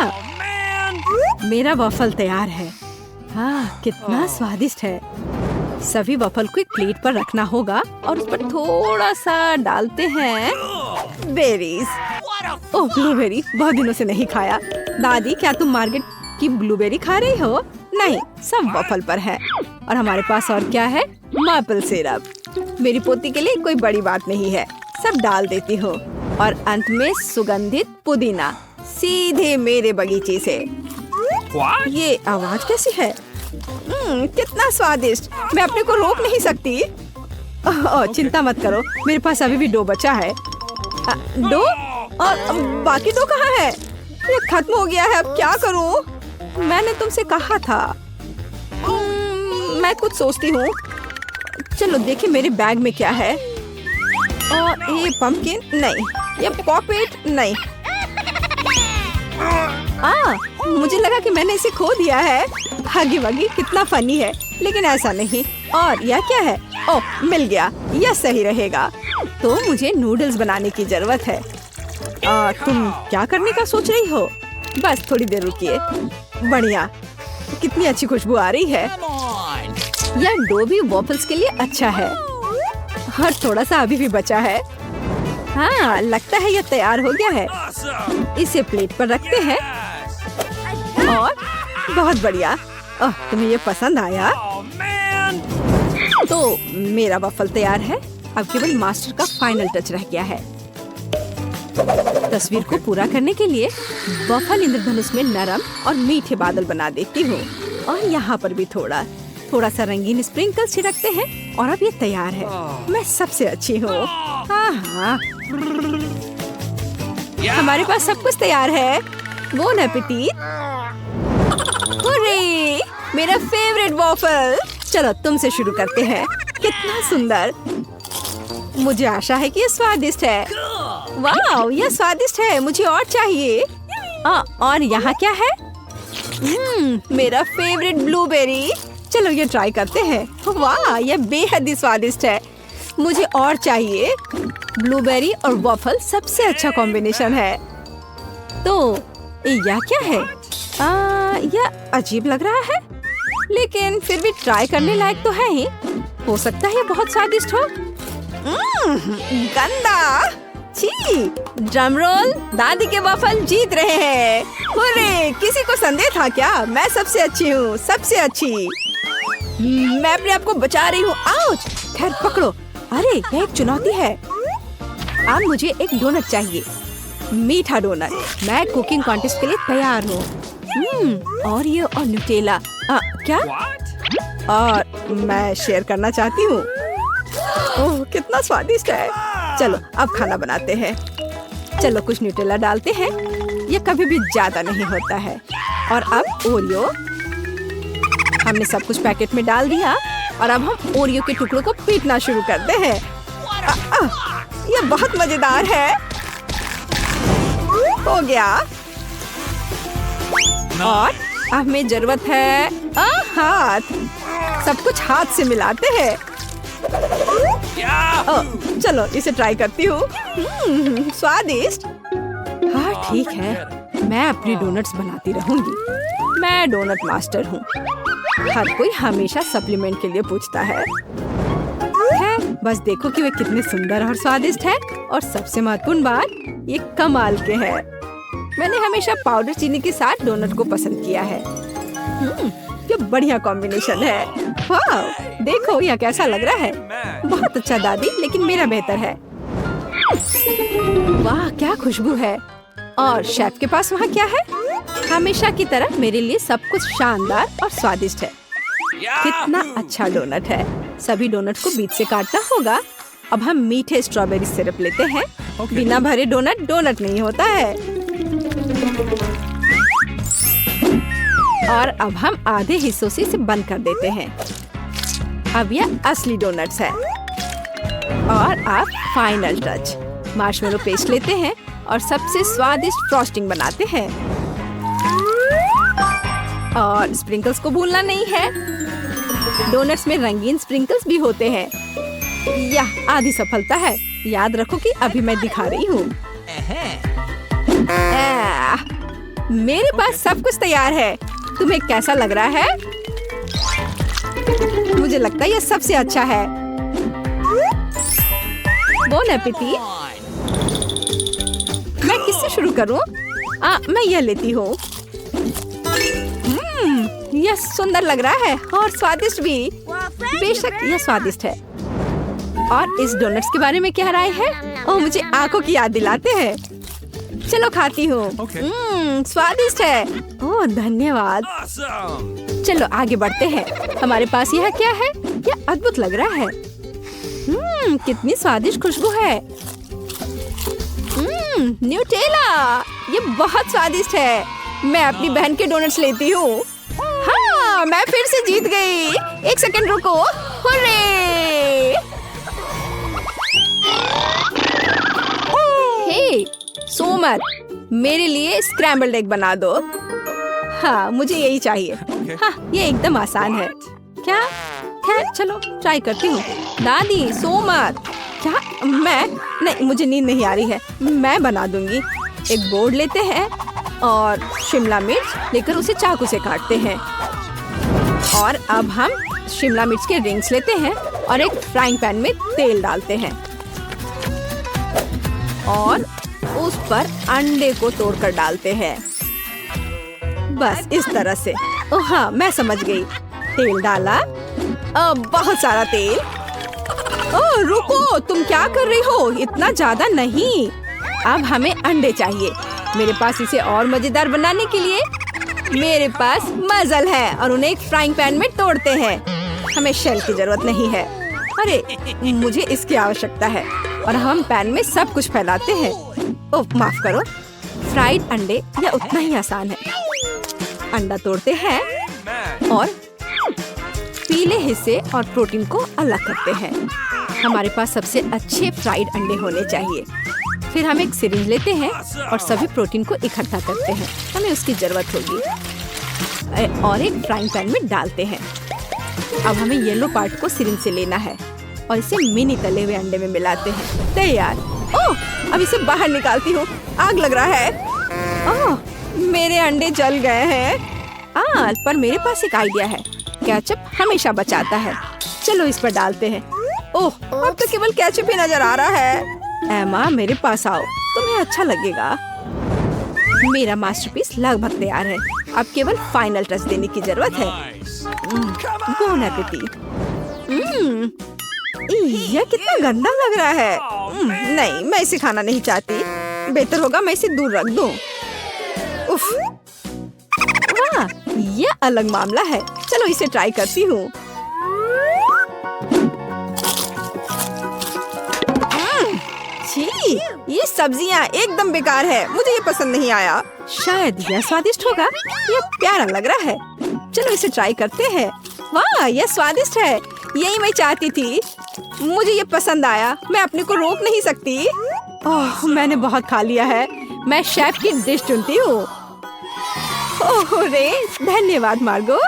मेरा वॉफल तैयार है। कितना स्वादिष्ट है। सभी वॉफल को एक प्लेट पर रखना होगा और उस पर थोड़ा सा डालते हैं बेरीज। ओह ब्लूबेरी, बहुत दिनों से नहीं खाया। दादी, क्या तुम मार्केट की ब्लूबेरी खा रही हो? नहीं, सब वॉफल पर है। और हमारे पास और क्या है? Maple syrup. मेरी पोती के लिए कोई बड़ी बात नहीं है, सब डाल देती हूँ। और अंत में सुगंधित पुदीना, सीधे मेरे बगीचे से। ये आवाज कैसी है? कितना स्वादिष्ट। मैं अपने को रोक नहीं सकती। चिंता मत करो, मेरे पास अभी भी डो बचा है। डो? और बाकी डो कहाँ है? ये खत्म हो गया है, अब क्या करूं? मैंने तुमसे कहा था। मैं कुछ सोचती हूँ। चलो देखें मेरे बैग में क्या है। और ये पंपकिन नहीं, ये पॉकेट नहीं। मुझे लगा कि मैंने इसे खो दिया है। भागी भागी कितना फनी है, लेकिन ऐसा नहीं। और यह क्या है? ओह, मिल गया। यह सही रहेगा। तो मुझे नूडल्स बनाने की जरूरत है। तुम क्या करने का सोच रही हो? बस थोड़ी देर रुकिए। बढ़िया, कितनी अच्छी खुशबू आ रही है। यह डो भी वॉफल्स के लिए अच्छा है। और थोड़ा सा अभी भी बचा है। हाँ, लगता है यह तैयार हो गया है। इसे प्लेट पर रखते हैं। और बहुत बढ़िया। तुम्हें ये पसंद आया? तो मेरा वॉफल तैयार है। अब केवल मास्टर का फाइनल टच रह गया है। तस्वीर को पूरा करने के लिए वॉफल इंद्रधनुष में नरम और मीठे बादल बना देती हूँ। और यहाँ पर भी थोड़ा सा रंगीन स्प्रिंकल छिड़कते हैं। और अब ये तैयार है। मैं सबसे अच्छी हूँ। हाँ, हमारे पास सब कुछ तैयार है। Bone appétit. हुर्रे, मेरा फेवरेट वॉफल। चलो तुमसे शुरू करते हैं। कितना सुंदर। मुझे आशा है कि ये स्वादिष्ट है। वाह, यह स्वादिष्ट है। मुझे और चाहिए। और यहाँ क्या है? मेरा फेवरेट ब्लूबेरी। चलो ये ट्राई करते हैं। वाह, यह बेहद ही स्वादिष्ट है। मुझे और चाहिए। ब्लूबेरी और वॉफल सबसे अच्छा कॉम्बिनेशन है। तो यह क्या है? यह अजीब लग रहा है, लेकिन फिर भी ट्राई करने लायक तो है ही। हो सकता है ये बहुत स्वादिष्ट हो। गंदा। छी, ड्रम रोल। दादी के वॉफल जीत रहे हैं। हुर्रे, किसी को संदेह था क्या? मैं सबसे अच्छी हूँ, सबसे अच्छी। मैं अपने आप को बचा रही हूँ। आउच! खैर पकड़ो। अरे, यह एक चुनौती है। अब मुझे एक डोनट चाहिए। मीठा डोनट। मैं कुकिंग कॉन्टेस्ट के लिए तैयार हूँ। और ये और न्यूटेला। क्या? और मैं शेयर करना चाहती हूँ। ओह, कितना स्वादिष्ट है। चलो अब खाना बनाते हैं। चलो कुछ न्यूटेला डालते हैं। ये कभी भी ज्यादा नहीं होता है। और अब ओरियो। हमने सब कुछ पैकेट में डाल दिया। और अब हम ओरियो के टुकड़ों को पीटना शुरू करते हैं। ये बहुत मजेदार है। हो गया। और अब हमें जरूरत है हाथ। सब कुछ हाथ से मिलाते हैं। चलो इसे ट्राई करती हूँ। स्वादिष्ट। हाँ ठीक है, मैं अपनी डोनट्स बनाती रहूंगी। मैं डोनट मास्टर हूँ। हर कोई हमेशा सप्लीमेंट के लिए पूछता है। बस देखो कि वे कितने सुंदर और स्वादिष्ट है। और सबसे महत्वपूर्ण बात, ये कमाल के हैं। मैंने हमेशा पाउडर चीनी के साथ डोनट को पसंद किया है। ये बढ़िया कॉम्बिनेशन है। वाह, देखो यह कैसा लग रहा है। बहुत अच्छा दादी, लेकिन मेरा बेहतर है। वाह, क्या खुशबू है। और शेफ के पास वहाँ क्या है? हमेशा की तरह मेरे लिए सब कुछ शानदार और स्वादिष्ट है। कितना अच्छा डोनट है। सभी डोनट को बीच से काटना होगा। अब हम मीठे स्ट्रॉबेरी सिरप लेते हैं। बिना भरे डोनट डोनट नहीं होता है। और अब हम आधे हिस्सों से इसे बंद कर देते हैं। अब यह असली डोनट्स है। और अब फाइनल टच, मार्शमेलो पेस्ट लेते हैं और सबसे स्वादिष्ट फ्रॉस्टिंग बनाते हैं। और स्प्रिंकल्स को भूलना नहीं है। डोनट्स में रंगीन स्प्रिंकल्स भी होते हैं। यह आधी सफलता है। याद रखो कि अभी मैं दिखा रही हूँ। मेरे पास सब कुछ तैयार है। तुम्हें कैसा लग रहा है? मुझे लगता है यह सबसे अच्छा है। Bone appétit. मैं किससे शुरू करूं? मैं यह लेती हूँ। यह सुंदर लग रहा है और स्वादिष्ट भी। बेशक यह स्वादिष्ट है। और इस डोनट्स के बारे में क्या राय है? ओह, मुझे आंखों की याद दिलाते हैं। चलो खाती हूँ। स्वादिष्ट है। ओह धन्यवाद। चलो आगे बढ़ते हैं। हमारे पास यह क्या है? यह अद्भुत लग रहा है। कितनी स्वादिष्ट खुशबू है। न्यूटेला। ये बहुत स्वादिष्ट है। मैं अपनी बहन के डोनट्स लेती हूँ। हाँ, मैं फिर से जीत गई। एक सेकंड रुको। हुर्रे! हे, सोमर, मेरे लिए स्क्रैम्बल्ड एग बना दो। हाँ, मुझे यही चाहिए। हाँ, ये एकदम आसान है। क्या? खैर, चलो ट्राई करती हूँ। दादी, सोमर, क्या? मैं नहीं, मुझे नींद नहीं आ रही है। मैं बना दूंगी। एक बोर्ड लेते हैं और शिमला मिर्च लेकर उसे चाकू से काटते हैं। और अब हम शिमला मिर्च के रिंग्स लेते हैं और एक फ्राइंग पैन में तेल डालते हैं और उस पर अंडे को तोड़कर डालते हैं। बस इस तरह से। ओह हाँ, मैं समझ गई। तेल डाला, बहुत सारा तेल। ओह रुको, तुम क्या कर रही हो? इतना ज्यादा नहीं। अब हमें अंडे चाहिए। मेरे पास इसे और मजेदार बनाने के लिए मेरे पास मजल है और उन्हें एक फ्राइंग पैन में तोड़ते हैं। हमें शेल की जरूरत नहीं है। अरे, मुझे इसकी आवश्यकता है। और हम पैन में सब कुछ फैलाते हैं। ओह माफ करो। फ्राइड अंडे यह उतना ही आसान है। अंडा तोड़ते हैं और पीले हिस्से और प्रोटीन को अलग करते हैं। हमारे पास सबसे अच्छे फ्राइड अंडे होने चाहिए। फिर हम एक सिरिंज लेते हैं और सभी प्रोटीन को इकट्ठा करते हैं। हमें उसकी जरूरत होगी और एक फ्राइंग पैन में डालते हैं। अब हमें येलो पार्ट को सिरिंज से लेना है और इसे मिनी तले हुए अंडे में मिलाते हैं। तैयार। ओह, अब इसे बाहर निकालती हूँ। आग लग रहा है। ओह, मेरे अंडे जल गए हैं। पर मेरे पास एक आइडिया है। केचप हमेशा बचाता है। चलो इस पर डालते हैं। ओह, अब तो केवल केचप ही नजर आ रहा है। एमा, मेरे पास आओ, तुम्हें अच्छा लगेगा। मेरा मास्टरपीस लगभग तैयार है। अब केवल फाइनल टच देने की जरूरत है। Bone appétit. यह कितना गंदा लग रहा है। नहीं, मैं इसे खाना नहीं चाहती। बेहतर होगा मैं इसे दूर रख दूं। उफ, वाह, यह अलग मामला है। चलो इसे ट्राई करती हूँ। ये सब्जियाँ एकदम बेकार है। मुझे ये पसंद नहीं आया। शायद यह स्वादिष्ट होगा। यह प्यारा लग रहा है। चलो इसे ट्राई करते हैं। वाह, यह स्वादिष्ट है। यही मैं चाहती थी। मुझे ये पसंद आया। मैं अपने को रोक नहीं सकती। ओह, मैंने बहुत खा लिया है। मैं शेफ की डिश चुनती हूँ। ओह रे, धन्यवाद मार्गो।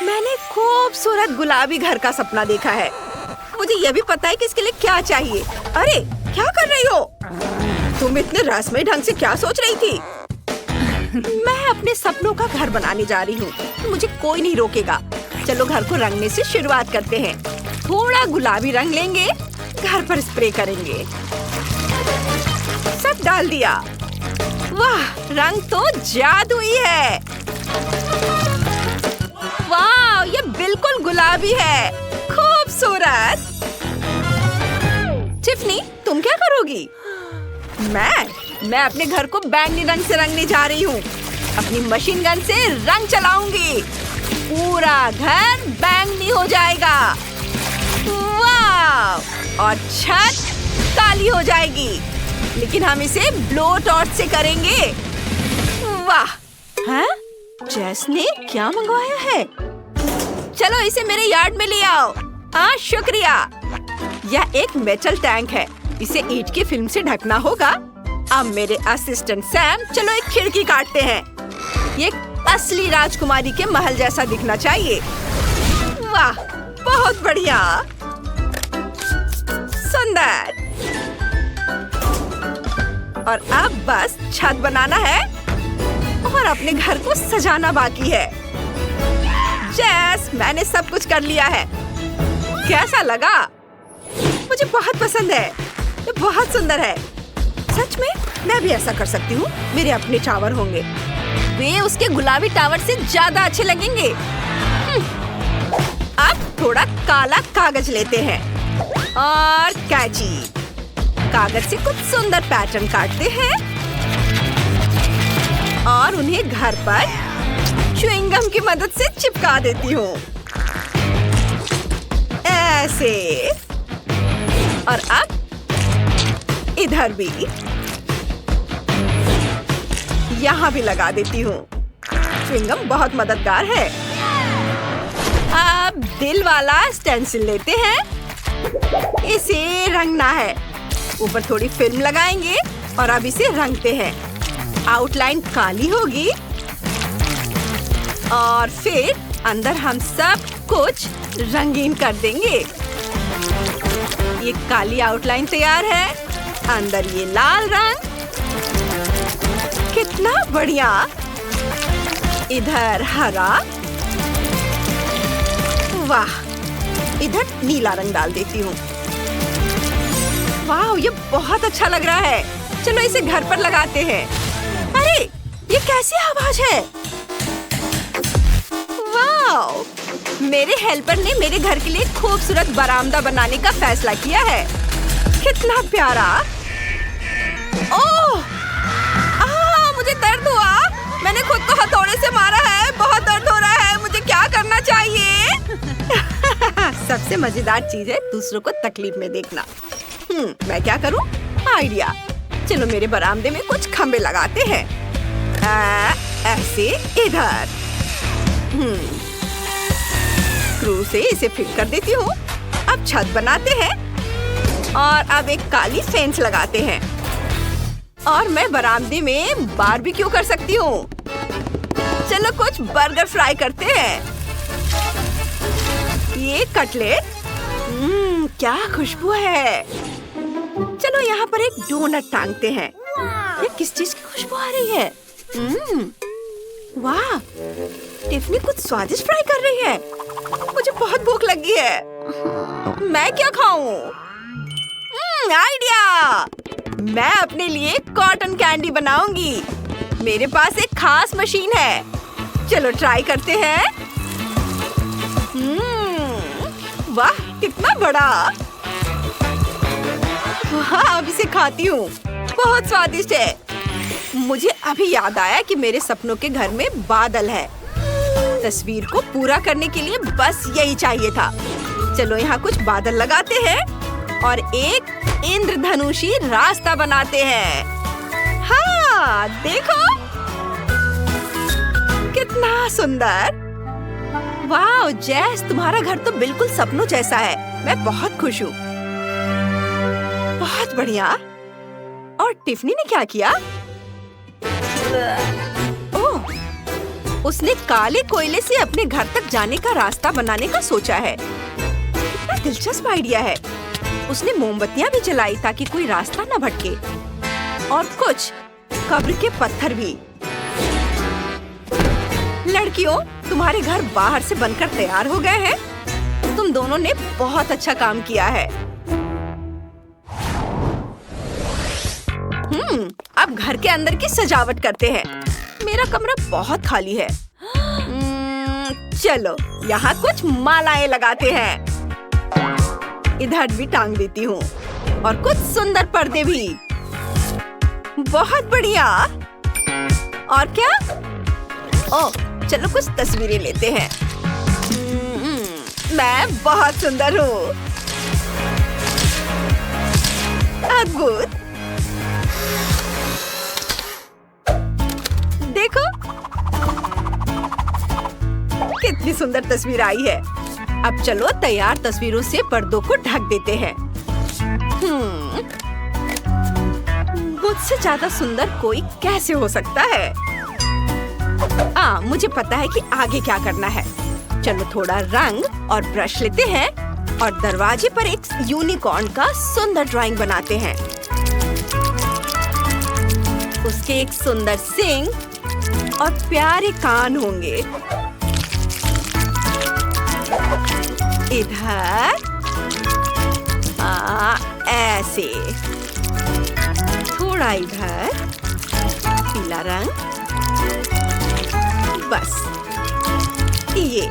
मैंने खूबसूरत गुलाबी घर का सपना देखा है। मुझे यह भी पता है कि इसके लिए क्या चाहिए। अरे, क्या कर रही हो? तुम इतने रहस्यमय ढंग से क्या सोच रही थी? मैं अपने सपनों का घर बनाने जा रही हूँ। मुझे कोई नहीं रोकेगा। चलो घर को रंगने से शुरुआत करते हैं। थोड़ा गुलाबी रंग लेंगे, घर पर स्प्रे करेंगे। सब डाल दिया। वाह, रंग तो जादुई है। वाह, ये बिल्कुल गुलाबी है। खूबसूरत। टिफनी, तुम क्या करोगी? मैं अपने घर को बैंगनी रंग से रंगने जा रही हूँ। अपनी मशीन गन से रंग चलाऊंगी। पूरा घर बैंगनी हो जाएगा। वाह! और छत काली हो जाएगी। लेकिन हम इसे ब्लो टॉर्च से करेंगे। वाह! हैं? जेस ने क्या मंगवाया है? चलो इसे मेरे यार्ड में ले आओ। हाँ, शुक्रिया। यह एक मेटल टैंक है। इसे ईंट की फिल्म से ढकना होगा। अब मेरे असिस्टेंट सैम, चलो एक खिड़की काटते हैं। ये असली राजकुमारी के महल जैसा दिखना चाहिए। वाह, बहुत बढ़िया, सुंदर। और अब बस छत बनाना है और अपने घर को सजाना बाकी है। जेस, मैंने सब कुछ कर लिया है। कैसा लगा? मुझे बहुत पसंद है। ये बहुत सुंदर है। सच में मैं भी ऐसा कर सकती हूँ। मेरे अपने टावर होंगे। वे उसके गुलाबी टावर से ज्यादा अच्छे लगेंगे। अब थोड़ा काला कागज लेते हैं और कैंची। कागज से कुछ सुंदर पैटर्न काटते हैं और उन्हें घर पर च्युइंग गम की मदद से चिपका देती हूँ। ऐसे। और अब इधर भी। यहाँ भी लगा देती हूँ। च्युइंगम बहुत मददगार है। अब दिल वाला स्टेंसिल लेते हैं। इसे रंगना है। ऊपर थोड़ी फिल्म लगाएंगे और अब इसे रंगते हैं। आउटलाइन काली होगी और फिर अंदर हम सब कुछ रंगीन कर देंगे। ये काली आउटलाइन तैयार है, अंदर ये लाल रंग। कितना बढ़िया। इधर हरा, वाह। इधर नीला रंग डाल देती हूँ। वाह, ये बहुत अच्छा लग रहा है। चलो इसे घर पर लगाते हैं। अरे, ये कैसी आवाज है? वाह, मेरे हेल्पर ने मेरे घर के लिए खूबसूरत बरामदा बनाने का फैसला किया है। कितना प्यारा। ओह, मुझे दर्द हुआ। मैंने खुद को हथौड़े से मारा है। बहुत दर्द हो रहा है। मुझे क्या करना चाहिए? सबसे मजेदार चीज है दूसरों को तकलीफ में देखना। मैं क्या करूं? आइडिया। चलो मेरे बरामदे में कुछ खंबे लगाते हैं। ऐसे इधर। स्क्रू से इसे फिट कर देती हूँ। अब छत बनाते हैं और अब एक काली फेंस लगाते हैं। और मैं बरामदे में बारबेक्यू कर सकती हूँ। चलो कुछ बर्गर फ्राई करते हैं। ये कटलेट, क्या खुशबू है। चलो यहाँ पर एक डोनट टांगते हैं। ये किस चीज की खुशबू आ रही है? वाह, टिफनी कुछ स्वादिष्ट फ्राई कर रही है। मुझे बहुत भूख लगी है। मैं क्या खाऊं? आइडिया। मैं अपने लिए कॉटन कैंडी बनाऊंगी। मेरे पास एक खास मशीन है। चलो ट्राई करते हैं। वाह, कितना बड़ा। वाह, अब इसे खाती हूँ। बहुत स्वादिष्ट है। मुझे अभी याद आया कि मेरे सपनों के घर में बादल है। तस्वीर को पूरा करने के लिए बस यही चाहिए था। चलो यहाँ कुछ बादल लगाते हैं और एक इंद्रधनुषी रास्ता बनाते हैं। हाँ, देखो कितना सुंदर। वाह जैस, तुम्हारा घर तो बिल्कुल सपनों जैसा है। मैं बहुत खुश हूँ। बहुत बढ़िया। और टिफनी ने क्या किया? ओह, उसने काले कोयले से अपने घर तक जाने का रास्ता बनाने का सोचा है। कितना दिलचस्प आइडिया है। उसने मोमबत्तियां भी जलाई ताकि कोई रास्ता न भटके। और कुछ कब्र के पत्थर भी। लड़कियों, तुम्हारे घर बाहर से बनकर तैयार हो गए हैं। तुम दोनों ने बहुत अच्छा काम किया है। अब घर के अंदर की सजावट करते हैं। मेरा कमरा बहुत खाली है। चलो यहाँ कुछ मालाएं लगाते हैं। इधर भी टांग देती हूँ और कुछ सुंदर पर्दे भी। बहुत बढ़िया। और क्या? ओह, चलो कुछ तस्वीरें लेते हैं। मैं बहुत सुंदर हूँ। अद्भुत। देखो कितनी सुंदर तस्वीर आई है। अब चलो तैयार तस्वीरों से पर्दों को ढक देते हैं। मुझसे ज्यादा सुंदर कोई कैसे हो सकता है? मुझे पता है कि आगे क्या करना है। चलो थोड़ा रंग और ब्रश लेते हैं और दरवाजे पर एक यूनिकॉर्न का सुंदर ड्राइंग बनाते हैं। उसके एक सुंदर सींग और प्यारे कान होंगे। इधर ऐसे, थोड़ा इधर पीला रंग, बस ये।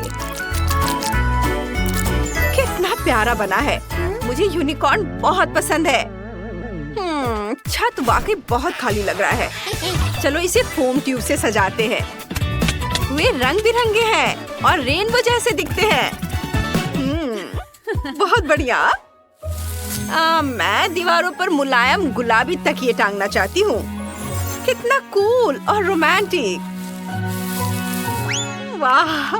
कितना प्यारा बना है। मुझे यूनिकॉर्न बहुत पसंद है। छत वाकई बहुत खाली लग रहा है। चलो इसे फोम ट्यूब से सजाते हैं। वे रंग बिरंगे हैं और रेनबो जैसे दिखते हैं। बहुत बढ़िया। मैं दीवारों पर मुलायम गुलाबी तकिए टांगना चाहती हूँ। कितना कूल और रोमांटिक। वाह!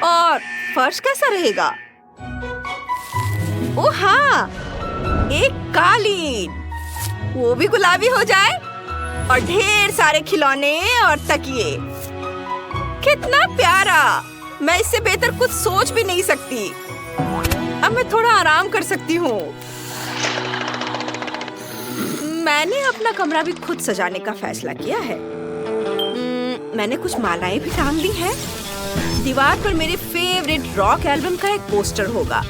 और फर्श कैसा रहेगा? ओ हाँ, एक कालीन, वो भी गुलाबी हो जाए और ढेर सारे खिलौने और तकिए। कितना प्यारा! मैं इससे बेहतर कुछ सोच भी नहीं सकती। अब मैं थोड़ा आराम कर सकती हूँ। मैंने अपना कमरा भी खुद सजाने का फैसला किया है। मैंने कुछ मालाएं भी टांग ली हैं। दीवार पर मेरे फेवरेट रॉक एल्बम का एक पोस्टर होगा।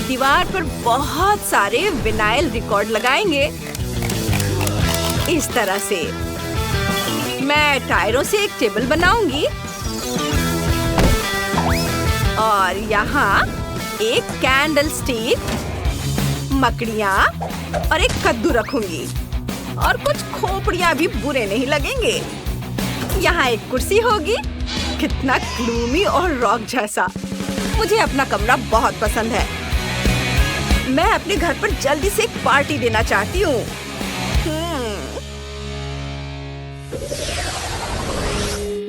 दीवार पर बहुत सारे विनाइल रिकॉर्ड लगाएंगे। इस तरह से मैं टायरों से एक टेबल बनाऊंगी और यहाँ एक कैंडल स्टिक, मकड़ियाँ और एक कद्दू रखूंगी और कुछ खोपड़ियाँ भी बुरे नहीं लगेंगे। यहाँ एक कुर्सी होगी, कितना ग्लूमी और रॉक जैसा। मुझे अपना कमरा बहुत पसंद है। मैं अपने घर पर जल्दी से एक पार्टी देना चाहती हूँ।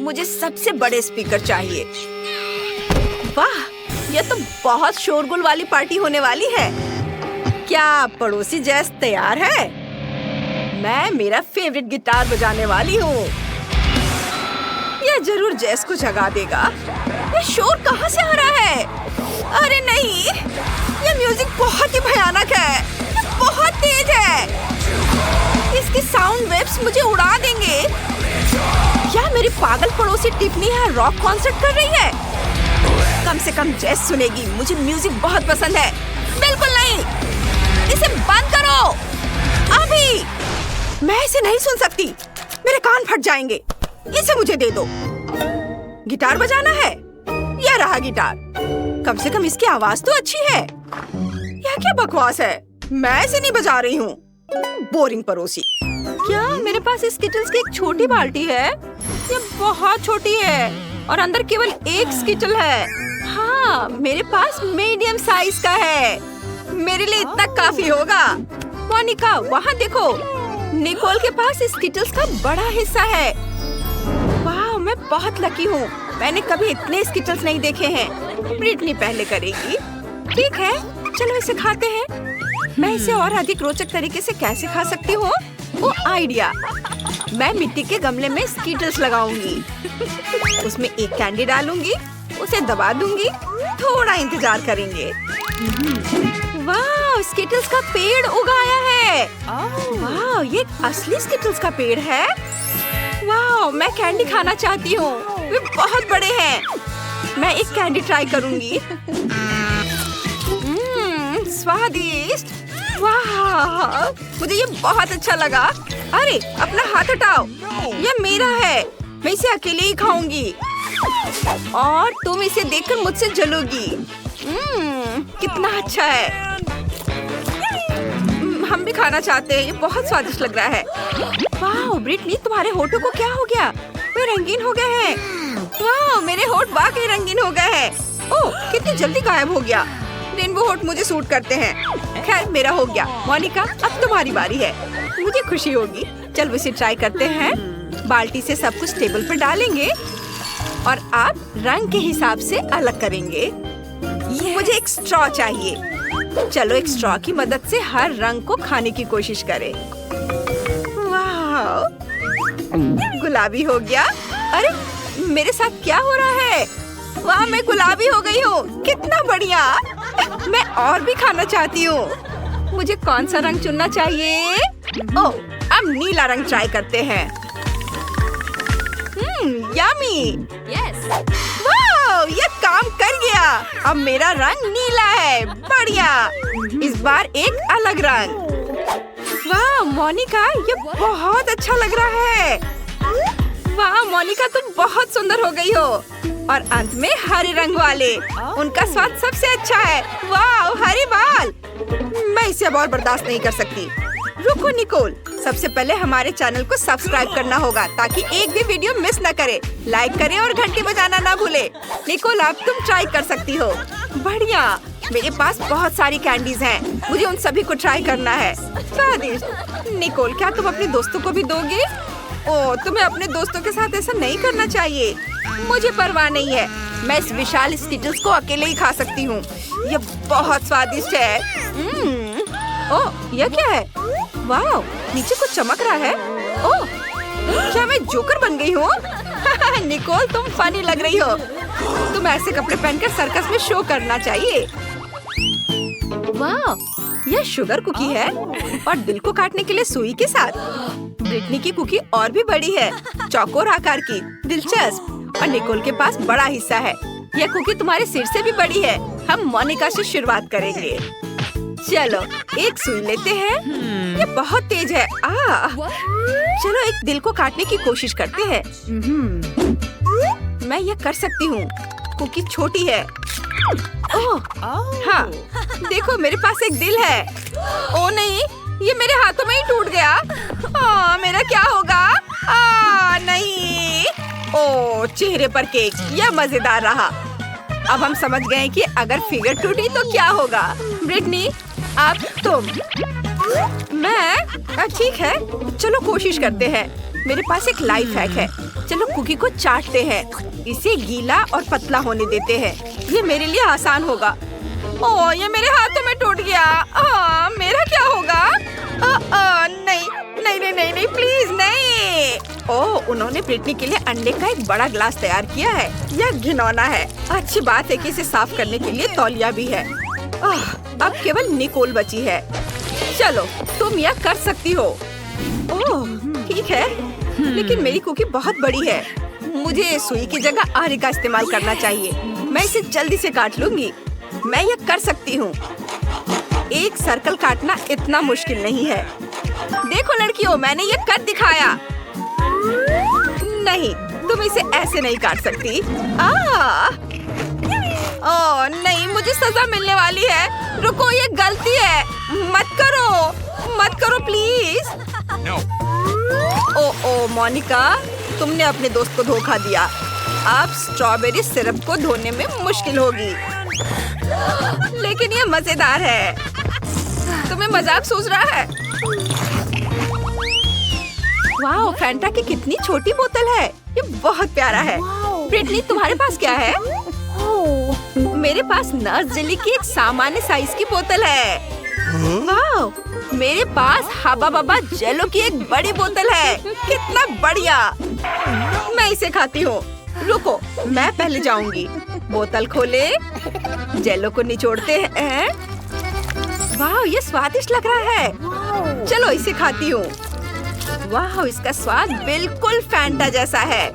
मुझे सबसे बड़े स्पीकर चाहिए। वाह, यह तो बहुत शोरगुल वाली पार्टी होने वाली है। क्या पड़ोसी जैस तैयार है? मैं मेरा फेवरेट गिटार बजाने वाली हूँ। यह जरूर जैस को जगा देगा। यह शोर कहाँ से आ रहा है? अरे नहीं, यह म्यूजिक बहुत ही भयानक है। यह बहुत तेज है। इसकी साउंड वेव्स मुझे उड़ा देंगे। क्या मेरी पागल पड़ोसी टिफनी यहाँ रॉक कॉन्सर्ट कर रही है? कम से कम जैस सुनेगी। मुझे म्यूजिक बहुत पसंद है। बिल्कुल नहीं, इसे बंद करो अभी। मैं इसे नहीं सुन सकती, मेरे कान फट जाएंगे। इसे मुझे दे दो। गिटार बजाना है? यह रहा गिटार। कम से कम इसकी आवाज तो अच्छी है। यह क्या बकवास है? मैं इसे नहीं बजा रही हूँ। बोरिंग पड़ोसी। क्या मेरे पास स्किटल्स की एक छोटी बाल्टी है? यह बहुत छोटी है और अंदर केवल एक स्किटल है। हाँ, मेरे पास मीडियम साइज का है। मेरे लिए इतना काफी होगा। मोनिका, वहाँ देखो, निकोल के पास स्किटल्स का बड़ा हिस्सा है। वाह, मैं बहुत लकी हूँ। मैंने कभी इतने स्किटल्स नहीं देखे हैं। ब्रिटनी पहले करेगी। ठीक है, चलो इसे खाते हैं। मैं इसे और अधिक रोचक तरीके से कैसे खा सकती हूँ? वो आइडिया। मैं मिट्टी के गमले में स्किटल्स लगाऊंगी। उसमें एक कैंडी डालूंगी, उसे दबा दूंगी। थोड़ा इंतजार करेंगे। वाह, स्किटल्स का पेड़ उगाया है। वाह, ये असली स्किटल्स का पेड़ है। वाह, मैं कैंडी खाना चाहती हूँ। वे बहुत बड़े हैं। मैं एक कैंडी ट्राई करूंगी। स्वादिष्ट। वाह, मुझे ये बहुत अच्छा लगा। अरे, अपना हाथ हटाओ। ये मेरा है। मैं इसे अकेले ही खाऊंगी और तुम इसे देखकर मुझसे जलोगी। कितना अच्छा है। हम भी खाना चाहते हैं। ये बहुत स्वादिष्ट लग रहा है। वाह ब्रिटनी, तुम्हारे होठों को क्या हो गया? वे रंगीन हो गए हैं। वाह, मेरे होठ वाकई रंगीन हो गए हैं। ओह, कितनी जल्दी गायब हो गया। रेनबो होठ मुझे सूट करते हैं। खैर, मेरा हो गया। मोनिका, अब तुम्हारी बारी है। मुझे खुशी होगी। चल इसे ट्राई करते हैं। बाल्टी से सब कुछ टेबल पर डालेंगे और आप रंग के हिसाब से अलग करेंगे। मुझे एक स्ट्रॉ चाहिए। चलो एक स्ट्रॉ की मदद से हर रंग को खाने की कोशिश करें। वाह, गुलाबी हो गया। अरे, मेरे साथ क्या हो रहा है? वाह, मैं गुलाबी हो गई हूँ। कितना बढ़िया। मैं और भी खाना चाहती हूँ। मुझे कौन सा रंग चुनना चाहिए? ओह, अब नीला रंग ट्राई करते हैं। यम्मी। वाह, ये काम कर गया। अब मेरा रंग नीला है। बढ़िया। इस बार एक अलग रंग। वाह मोनिका, ये बहुत अच्छा लग रहा है। वाह मोनिका, तुम बहुत सुंदर हो गई हो। और अंत में हरे रंग वाले, उनका स्वाद सबसे अच्छा है। वाह, हरे बाल। मैं इसे अब और बर्दाश्त नहीं कर सकती। रुको निकोल, सबसे पहले हमारे चैनल को सब्सक्राइब करना होगा ताकि एक भी वीडियो मिस न करे। लाइक करें और घंटी बजाना ना भूले। निकोल, अब तुम ट्राई कर सकती हो। बढ़िया। मेरे पास बहुत सारी कैंडीज हैं। मुझे उन सभी को ट्राई करना है। स्वादिष्ट। निकोल, क्या तुम अपने दोस्तों को भी दोगे? ओह, तुम्हें अपने दोस्तों के साथ ऐसा नहीं करना चाहिए। मुझे परवाह नहीं है। मैं इस विशाल स्किटल्स को अकेले ही खा सकती हूँ। ये बहुत स्वादिष्ट है। ओह, यह क्या है? वाह, नीचे कुछ चमक रहा है। ओह, क्या मैं जोकर बन गई हूँ? निकोल, तुम फनी लग रही हो। तुम ऐसे कपड़े पहनकर सर्कस में शो करना चाहिए। वाह, यह शुगर कुकी है और दिल को काटने के लिए सुई के साथ। ब्रिटनी की कुकी और भी बड़ी है, चौकोर आकार की। दिलचस्प। और निकोल के पास बड़ा हिस्सा है। यह कुकी तुम्हारे सिर से भी बड़ी है। हम मोनिका से शुरुआत करेंगे। चलो, एक सुई लेते हैं। ये बहुत तेज है। चलो, एक दिल को काटने की कोशिश करते हैं। मैं ये कर सकती हूँ। कुकी छोटी है। ओह, हाँ, देखो मेरे पास एक दिल है। ओह नहीं, ये मेरे हाथों में ही टूट गया। मेरा क्या होगा? नहीं। ओह, चेहरे पर केक। यह मजेदार रहा। अब हम समझ गए कि अगर फिगर टूटी तो क्या होगा। ब्रिटनी, अब तुम। मैं? ठीक है, चलो कोशिश करते हैं। मेरे पास एक लाइफ हैक है। चलो कुकी को चाटते हैं। इसे गीला और पतला होने देते हैं। ये मेरे लिए आसान होगा। ओह, ये मेरे हाथों में टूट गया। मेरा क्या होगा? नहीं नहीं नहीं नहीं नहीं, प्लीज नहीं। ओह, उन्होंने ब्रिटनी के लिए अंडे का एक बड़ा ग्लास तैयार किया है। यह घिनौना है। अच्छी बात है कि इसे साफ करने के लिए तौलिया भी है। अब केवल निकोल बची है। चलो, तुम यह कर सकती हो। ओह, ठीक है, लेकिन मेरी कुकी बहुत बड़ी है। मुझे सुई की जगह आरी का इस्तेमाल करना चाहिए। मैं इसे जल्दी से काट लूंगी। मैं यह कर सकती हूँ। एक सर्कल काटना इतना मुश्किल नहीं है। देखो लड़कियों, मैंने ये कर दिखाया। नहीं, तुम इसे ऐसे नहीं काट सकती। ओह नहीं, मुझे सजा मिलने वाली है। रुको, ये गलती है। मत करो प्लीज। ओह मोनिका, तुमने अपने दोस्त को धोखा दिया। अब स्ट्रॉबेरी सिरप को धोने में मुश्किल होगी। लेकिन ये मजेदार है। तुम्हें मजाक सूझ रहा है? वाह, फैंटा की कितनी छोटी बोतल है। ये बहुत प्यारा है। ब्रिटनी, तुम्हारे पास क्या है? मेरे पास नट्स जेली की एक सामान्य साइज की बोतल है। वाह, मेरे पास हबा बबा जेलो की एक बड़ी बोतल है। कितना बढ़िया। मैं इसे खाती हूँ। रुको, मैं पहले जाऊंगी। बोतल खोले, जेलो को निचोड़ते हैं। वाह, ये स्वादिष्ट लग रहा है। चलो, इसे खाती हूँ। वाह, इसका स्वाद बिल्कुल फैंटा जैसा है।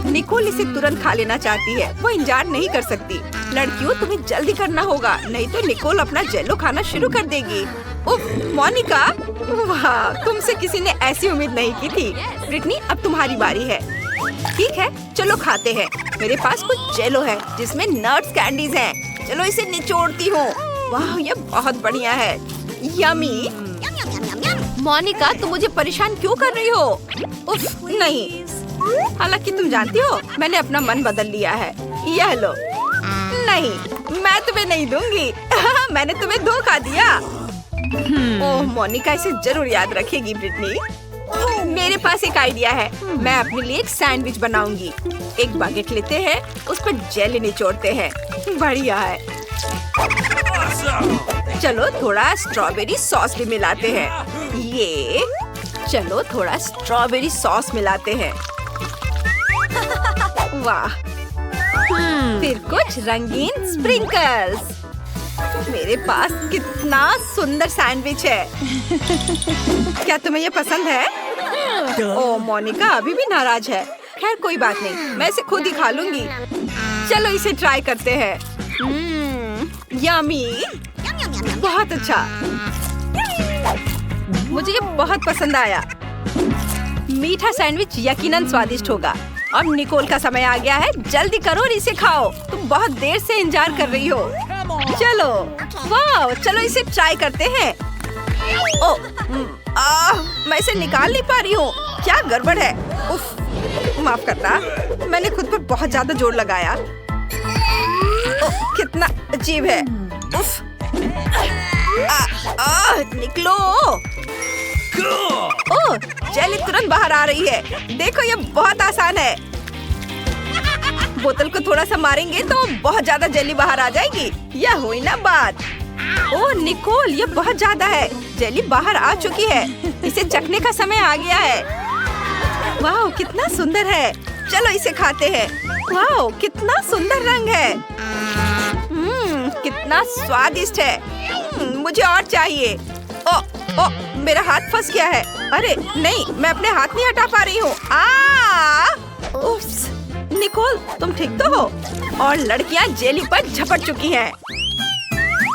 निकोल इसे तुरंत खा लेना चाहती है। वो इंतजार नहीं कर सकती। लड़कियों, तुम्हें जल्दी करना होगा, नहीं तो निकोल अपना जेलो खाना शुरू कर देगी। उफ, मोनिका, वाह, तुमसे किसी ने ऐसी उम्मीद नहीं की थी। ब्रिटनी, अब तुम्हारी बारी है। ठीक है, चलो खाते हैं। मेरे पास कुछ जेलो है जिसमें नट्स कैंडीज हैं। चलो, इसे निचोड़ती हूँ। वाह, ये बहुत बढ़िया है। यमी। मोनिका, तुम मुझे परेशान क्यों कर रही हो? उफ, नहीं। हालांकि तुम जानती हो, मैंने अपना मन बदल लिया है। यह लो। नहीं, मैं तुम्हें नहीं दूंगी। मैंने तुम्हें धोखा दिया। ओह, मोनिका इसे जरूर याद रखेगी। ब्रिटनी, मेरे पास एक आइडिया है। मैं अपने लिए एक सैंडविच बनाऊंगी। एक बागेट लेते हैं, उस पर जेली निचोड़ते हैं। बढ़िया है। चलो, थोड़ा स्ट्रॉबेरी सॉस भी मिलाते हैं। ये, चलो थोड़ा स्ट्रॉबेरी सॉस मिलाते हैं। वाह, फिर कुछ रंगीन स्प्रिंकल्स। मेरे पास कितना सुंदर सैंडविच है। क्या तुम्हें ये पसंद है? ओह, मोनिका अभी भी नाराज है। खैर कोई बात नहीं, मैं इसे खुद ही खा लूंगी। चलो, इसे ट्राई करते हैं। यम्मी, बहुत अच्छा। मुझे ये बहुत पसंद आया। मीठा सैंडविच यकीनन स्वादिष्ट होगा। अब निकोल का समय आ गया है। जल्दी करो और इसे खाओ। तुम बहुत देर से इंतजार कर रही हो। चलो, वाह, चलो इसे ट्राई करते हैं। ओह, मैं इसे निकाल नहीं पा रही हूँ। क्या गड़बड़ है? उफ, माफ करना, मैंने खुद पर बहुत ज्यादा जोर लगाया। ओह, कितना अजीब है। उफ! निकलो! ओह, जेली तुरंत बाहर आ रही है। देखो, ये बहुत आसान है। बोतल को थोड़ा सा मारेंगे तो बहुत ज्यादा जेली बाहर आ जाएगी। यह हुई ना बात। ओह निकोल, ये बहुत ज्यादा है। जेली बाहर आ चुकी है। इसे चखने का समय आ गया है। वाह, कितना सुंदर है। चलो इसे खाते हैं। वाह, कितना सुंदर रंग है। कितना स्वादिष्ट है। मुझे और चाहिए। ओ, मेरा हाथ फंस गया है। अरे नहीं, मैं अपने हाथ नहीं हटा पा रही हूँ। उफ्स, निकोल, तुम ठीक तो हो? और लड़कियाँ जेली पर झपट चुकी हैं।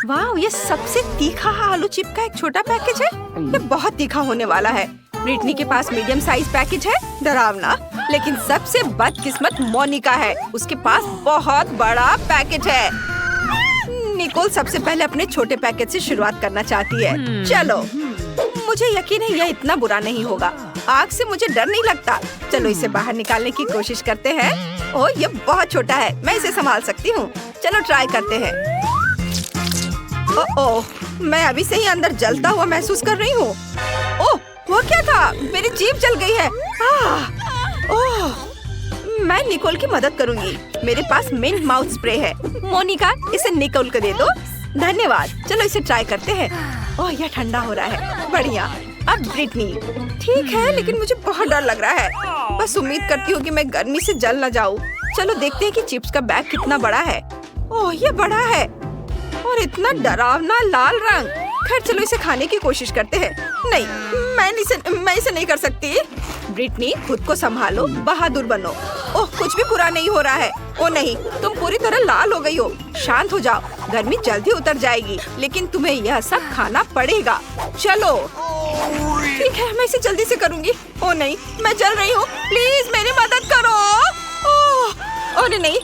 वाह, ये सबसे तीखा आलू चिप का एक छोटा पैकेज है। ये बहुत तीखा होने वाला है। ब्रिटनी के पास मीडियम साइज पैकेज है। डरावना, लेकिन सबसे बदकिस्मत मोनिका है। उसके पास बहुत बड़ा पैकेज है। निकोल सबसे पहले अपने छोटे पैकेज से शुरुआत करना चाहती है। चलो, मुझे यकीन है यह इतना बुरा नहीं होगा। आग से मुझे डर नहीं लगता। चलो इसे बाहर निकालने की कोशिश करते हैं। ओह, ये बहुत छोटा है। मैं इसे संभाल सकती हूँ। चलो ट्राई करते हैं। ओह, मैं अभी से ही अंदर जलता हुआ महसूस कर रही हूँ। ओह, वो क्या था? मेरी जीभ जल गई है। ओह, मैं निकोल की मदद करूंगी। मेरे पास मिंट माउथ स्प्रे है। मोनिका, इसे निकोल को दे दो। धन्यवाद। चलो इसे ट्राई करते हैं। ओह, यह ठंडा हो रहा है। बढ़िया। अब ब्रिटनी। ठीक है, लेकिन मुझे बहुत डर लग रहा है। बस उम्मीद करती हूँ कि मैं गर्मी से जल न जाऊँ। चलो देखते हैं कि चिप्स का बैग कितना बड़ा है। ओह, ये बड़ा है और इतना डरावना लाल रंग। खैर, चलो इसे खाने की कोशिश करते हैं। नहीं, मैं इसे नहीं कर सकती। ब्रिटनी, खुद को संभालो, बहादुर बनो। ओह, कुछ भी बुरा नहीं हो रहा है। ओ नहीं, तुम पूरी तरह लाल हो गई हो। शांत हो जाओ, गर्मी जल्दी उतर जाएगी, लेकिन तुम्हें यह सब खाना पड़ेगा। चलो ठीक है, मैं इसे जल्दी से करूंगी। ओ नहीं, मैं जल रही हूँ। प्लीज मेरी मदद करो। ओह, अरे नहीं,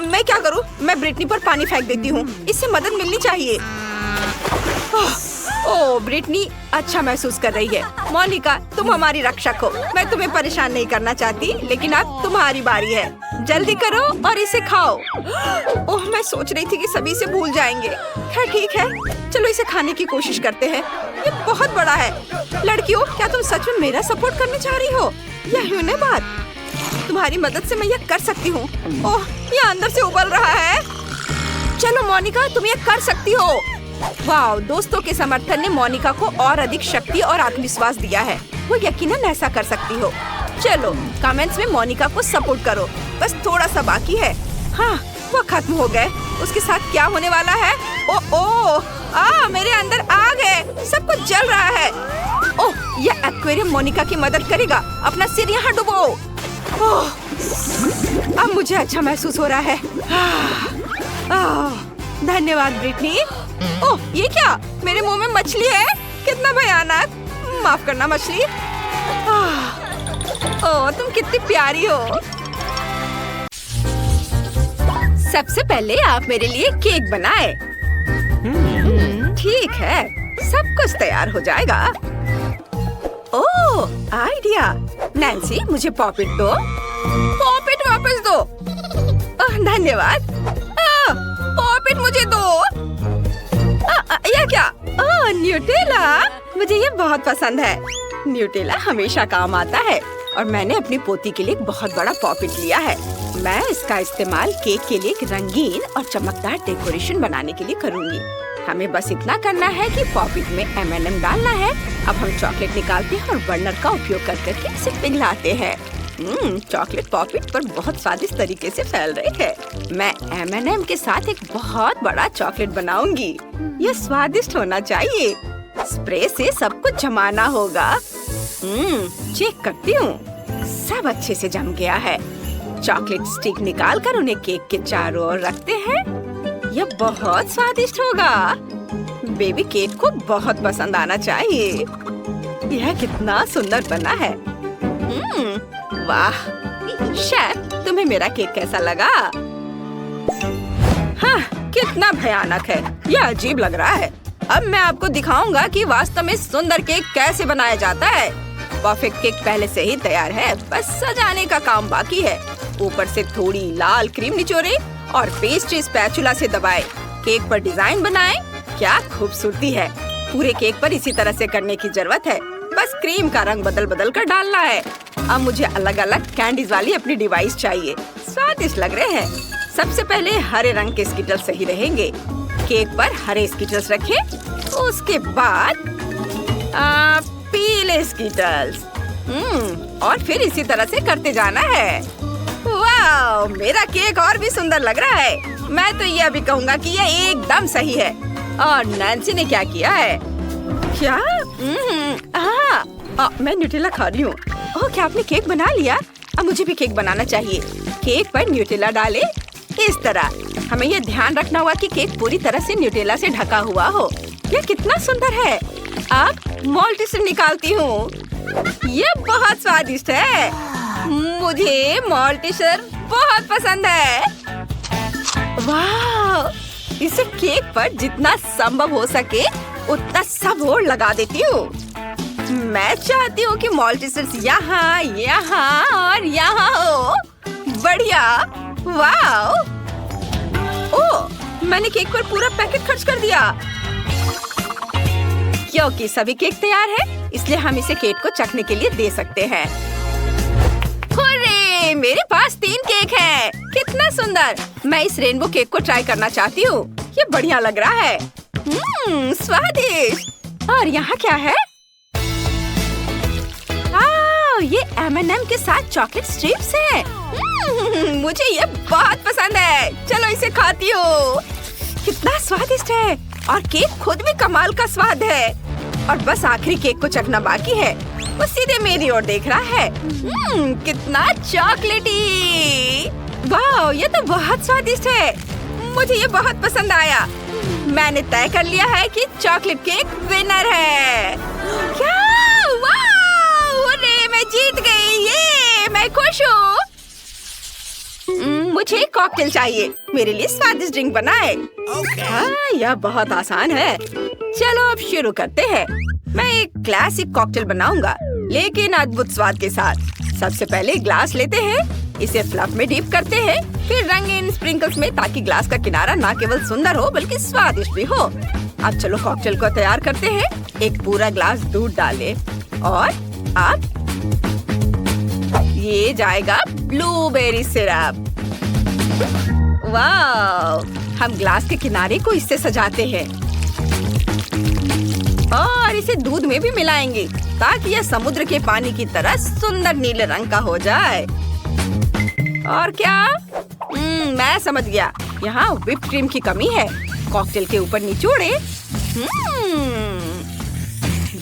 मैं क्या करूँ? मैं ब्रिटनी पर पानी फेंक देती हूँ। इससे मदद मिलनी चाहिए। ओह, ब्रिटनी अच्छा महसूस कर रही है। मोनिका, तुम हमारी रक्षक हो। मैं तुम्हें परेशान नहीं करना चाहती, लेकिन अब तुम्हारी बारी है। जल्दी करो और इसे खाओ। ओह, मैं सोच रही थी कि सभी इसे भूल जाएंगे। खैर ठीक है, चलो इसे खाने की कोशिश करते हैं। ये बहुत बड़ा है। लड़कियों, क्या तुम सच में मेरा सपोर्ट करने जा रही हो? यह हुई ना बात। तुम्हारी मदद से मैं यह कर सकती हूँ। ओह, यह अंदर से उबल रहा है। चलो मोनिका, तुम यह कर सकती हो। वाह, दोस्तों के समर्थन ने मोनिका को और अधिक शक्ति और आत्मविश्वास दिया है। वो यकीनन ऐसा कर सकती हो। चलो कमेंट्स में मोनिका को सपोर्ट करो। बस थोड़ा सा बाकी है। हाँ, वो खत्म हो गए। उसके साथ क्या होने वाला है? मेरे अंदर आग है। सब कुछ जल रहा है। ओह, यह एक्वेरियम मोनिका की मदद करेगा। अपना सिर यहाँ डुबो। ओह, अब मुझे अच्छा महसूस हो रहा है। धन्यवाद ब्रिटनी। ओह, ये क्या? मेरे मुंह में मछली है। कितना भयानक। माफ करना मछली। ओह, तुम कितनी प्यारी हो। सबसे पहले आप मेरे लिए केक बनाए। ठीक है, सब कुछ तैयार हो जाएगा। ओह, आइडिया। नैन्सी, मुझे पॉपिट दो। पॉपिट वापस दो। धन्यवाद। पॉपिट मुझे दो। यह क्या? ओह, न्यूटेला। मुझे ये बहुत पसंद है। न्यूटेला हमेशा काम आता है और मैंने अपनी पोती के लिए एक बहुत बड़ा पॉपिट लिया है। मैं इसका इस्तेमाल केक के लिए एक रंगीन और चमकदार डेकोरेशन बनाने के लिए करूंगी। हमें बस इतना करना है कि पॉपिट में M&M डालना है। अब हम चॉकलेट निकालते हैं और बर्नर का उपयोग कर करके इसे पिघलाते हैं। चॉकलेट पॉपिट पर बहुत स्वादिष्ट तरीके से फैल रहे हैं। मैं M&M के साथ एक बहुत बड़ा चॉकलेट बनाऊंगी। यह स्वादिष्ट होना चाहिए। स्प्रे से सब कुछ जमाना होगा। चेक करती हूँ। सब अच्छे से जम गया है। चॉकलेट स्टिक निकालकर उन्हें केक के चारों ओर रखते हैं। यह बहुत स्वादिष्ट होगा। बेबी केक को बहुत पसंद आना चाहिए। यह कितना सुंदर बना है। वाह, शेफ, तुम्हें मेरा केक कैसा लगा? हाँ, कितना भयानक है। यह अजीब लग रहा है। अब मैं आपको दिखाऊंगा कि वास्तव में सुंदर केक कैसे बनाया जाता है। परफेक्ट केक पहले से ही तैयार है, बस सजाने का काम बाकी है। ऊपर से थोड़ी लाल क्रीम निचोड़े और पेस्ट्री स्पैचुला से दबाए। केक पर डिजाइन बनाएं। क्या खूबसूरती है। पूरे केक पर इसी तरह से करने की जरूरत है। बस क्रीम का रंग बदल बदल कर डालना है। अब मुझे अलग अलग कैंडीज वाली अपनी डिवाइस चाहिए। स्वादिष्ट लग रहे हैं। सबसे पहले हरे रंग के स्किटल्स सही रहेंगे। केक पर हरे स्किटल्स रखें। उसके बाद पीले स्किटल्स। और फिर इसी तरह से करते जाना है। वाह, मेरा केक और भी सुंदर लग रहा है। मैं तो ये अभी कहूँगा कि ये एकदम सही है। और नैन्सी ने क्या किया है? क्या? मैं न्यूटेला खा रही हूँ। ओह, क्या आपने केक बना लिया? अब मुझे भी केक बनाना चाहिए। केक पर न्यूटेला डाले इस तरह। हमें ये ध्यान रखना होगा कि केक पूरी तरह से न्यूटेला से ढका हुआ हो। ये कितना सुंदर है। अब मॉल्टीसर निकालती हूँ। ये बहुत स्वादिष्ट है। मुझे मॉल्टीसर बहुत पसंद है। वाह, इसे केक पर जितना संभव हो सके उतना सब और लगा देती हूँ। मैं चाहती हूँ कि मॉल्टीसर्स यहाँ, यहाँ और यहाँ हो। बढ़िया। वाह। ओह, मैंने केक पर पूरा पैकेट खर्च कर दिया। क्योंकि सभी केक तैयार है, इसलिए हम इसे केक को चखने के लिए दे सकते हैं। हुर्रे, मेरे पास 3 केक हैं। कितना सुंदर। मैं इस रेनबो केक को ट्राई करना चाहती हूँ। ये बढ़िया लग रहा है। स्वादिष्ट। और यहाँ क्या है? ये M&M के साथ चॉकलेट स्ट्रिप्स हैं। मुझे ये बहुत पसंद है। चलो इसे खाती हूँ। कितना स्वादिष्ट है। और केक खुद भी कमाल का स्वाद है। और बस आखिरी केक को चखना बाकी है। वो सीधे मेरी ओर देख रहा है। कितना चॉकलेटी। वाह, ये तो बहुत स्वादिष्ट है। मुझे ये बहुत पसंद आया। मैंने तय कर लिया है कि चॉकलेट केक विनर है। क्या? वाह, मैं जीत गई। ये मैं खुश हूँ। मुझे कॉकटेल चाहिए। मेरे लिए स्वादिष्ट ड्रिंक बनाए। हाँ, यह बहुत आसान है। चलो अब शुरू करते हैं। मैं एक क्लासिक कॉकटेल बनाऊंगा, लेकिन अद्भुत स्वाद के साथ। सबसे पहले ग्लास लेते हैं, इसे फ्लफ में डिप करते हैं, फिर रंगीन स्प्रिंकल्स में, ताकि ग्लास का किनारा न केवल सुंदर हो बल्कि स्वादिष्ट भी हो। अब चलो कॉकटेल को तैयार करते हैं। एक पूरा ग्लास दूध डालें और अब ये जाएगा ब्लूबेरी सिरप। वाह, हम ग्लास के किनारे को इससे सजाते हैं और इसे दूध में भी मिलाएंगे ताकि यह समुद्र के पानी की तरह सुंदर नीले रंग का हो जाए। और क्या? मैं समझ गया। यहाँ व्हिप क्रीम की कमी है। कॉकटेल के ऊपर निचोड़े।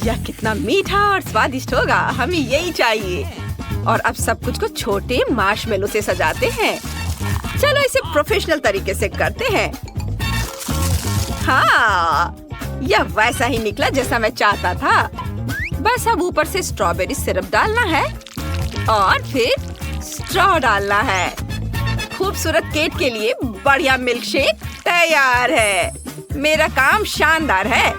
यह कितना मीठा और स्वादिष्ट होगा। हमें यही चाहिए। और अब सब कुछ को छोटे मार्शमेलो से सजाते हैं। चलो इसे प्रोफेशनल तरीके से करते हैं। हाँ, यह वैसा ही निकला जैसा मैं चाहता था। बस अब ऊपर से स्ट्रॉबेरी सिरप डालना है और फिर स्ट्रॉ डालना है। खूबसूरत केक के लिए बढ़िया मिल्क शेक तैयार है। मेरा काम शानदार है।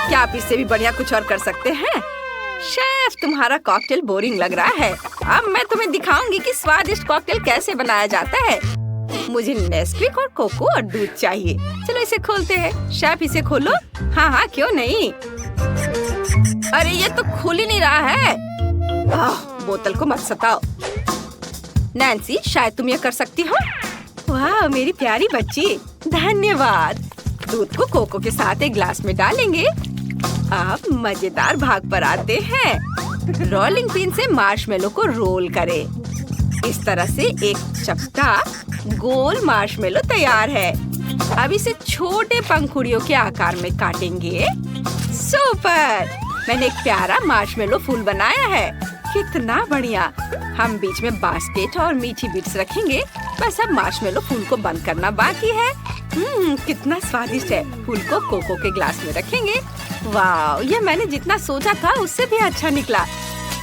क्या आप इससे भी बढ़िया कुछ और कर सकते हैं? शेफ, तुम्हारा कॉकटेल बोरिंग लग रहा है। अब मैं तुम्हें दिखाऊंगी कि स्वादिष्ट कॉकटेल कैसे बनाया जाता है। मुझे नेस्क्विक और कोको और दूध चाहिए। चलो इसे खोलते हैं। शेफ, इसे खोलो। हाँ हाँ, क्यों नहीं। अरे ये तो खुल ही नहीं रहा है। बोतल को मत सताओ। नैन्सी, शायद तुम ये कर सकती हो। वाह, मेरी प्यारी बच्ची, धन्यवाद। दूध को कोको के साथ एक ग्लास में डालेंगे। अब मजेदार भाग पर आते हैं। रोलिंग पिन से मार्शमेलो को रोल करें। इस तरह से एक चपटा गोल मार्शमेलो तैयार है। अब इसे छोटे पंखुड़ियों के आकार में काटेंगे। सुपर! मैंने एक प्यारा मार्शमेलो फूल बनाया है। कितना बढ़िया। हम बीच में बास्केट और मीठी बीट्स रखेंगे। बस अब मार्शमेलो फूल को बंद करना बाकी है। कितना स्वादिष्ट है। फूल को कोको के ग्लास में रखेंगे। वाह, यह मैंने जितना सोचा था उससे भी अच्छा निकला।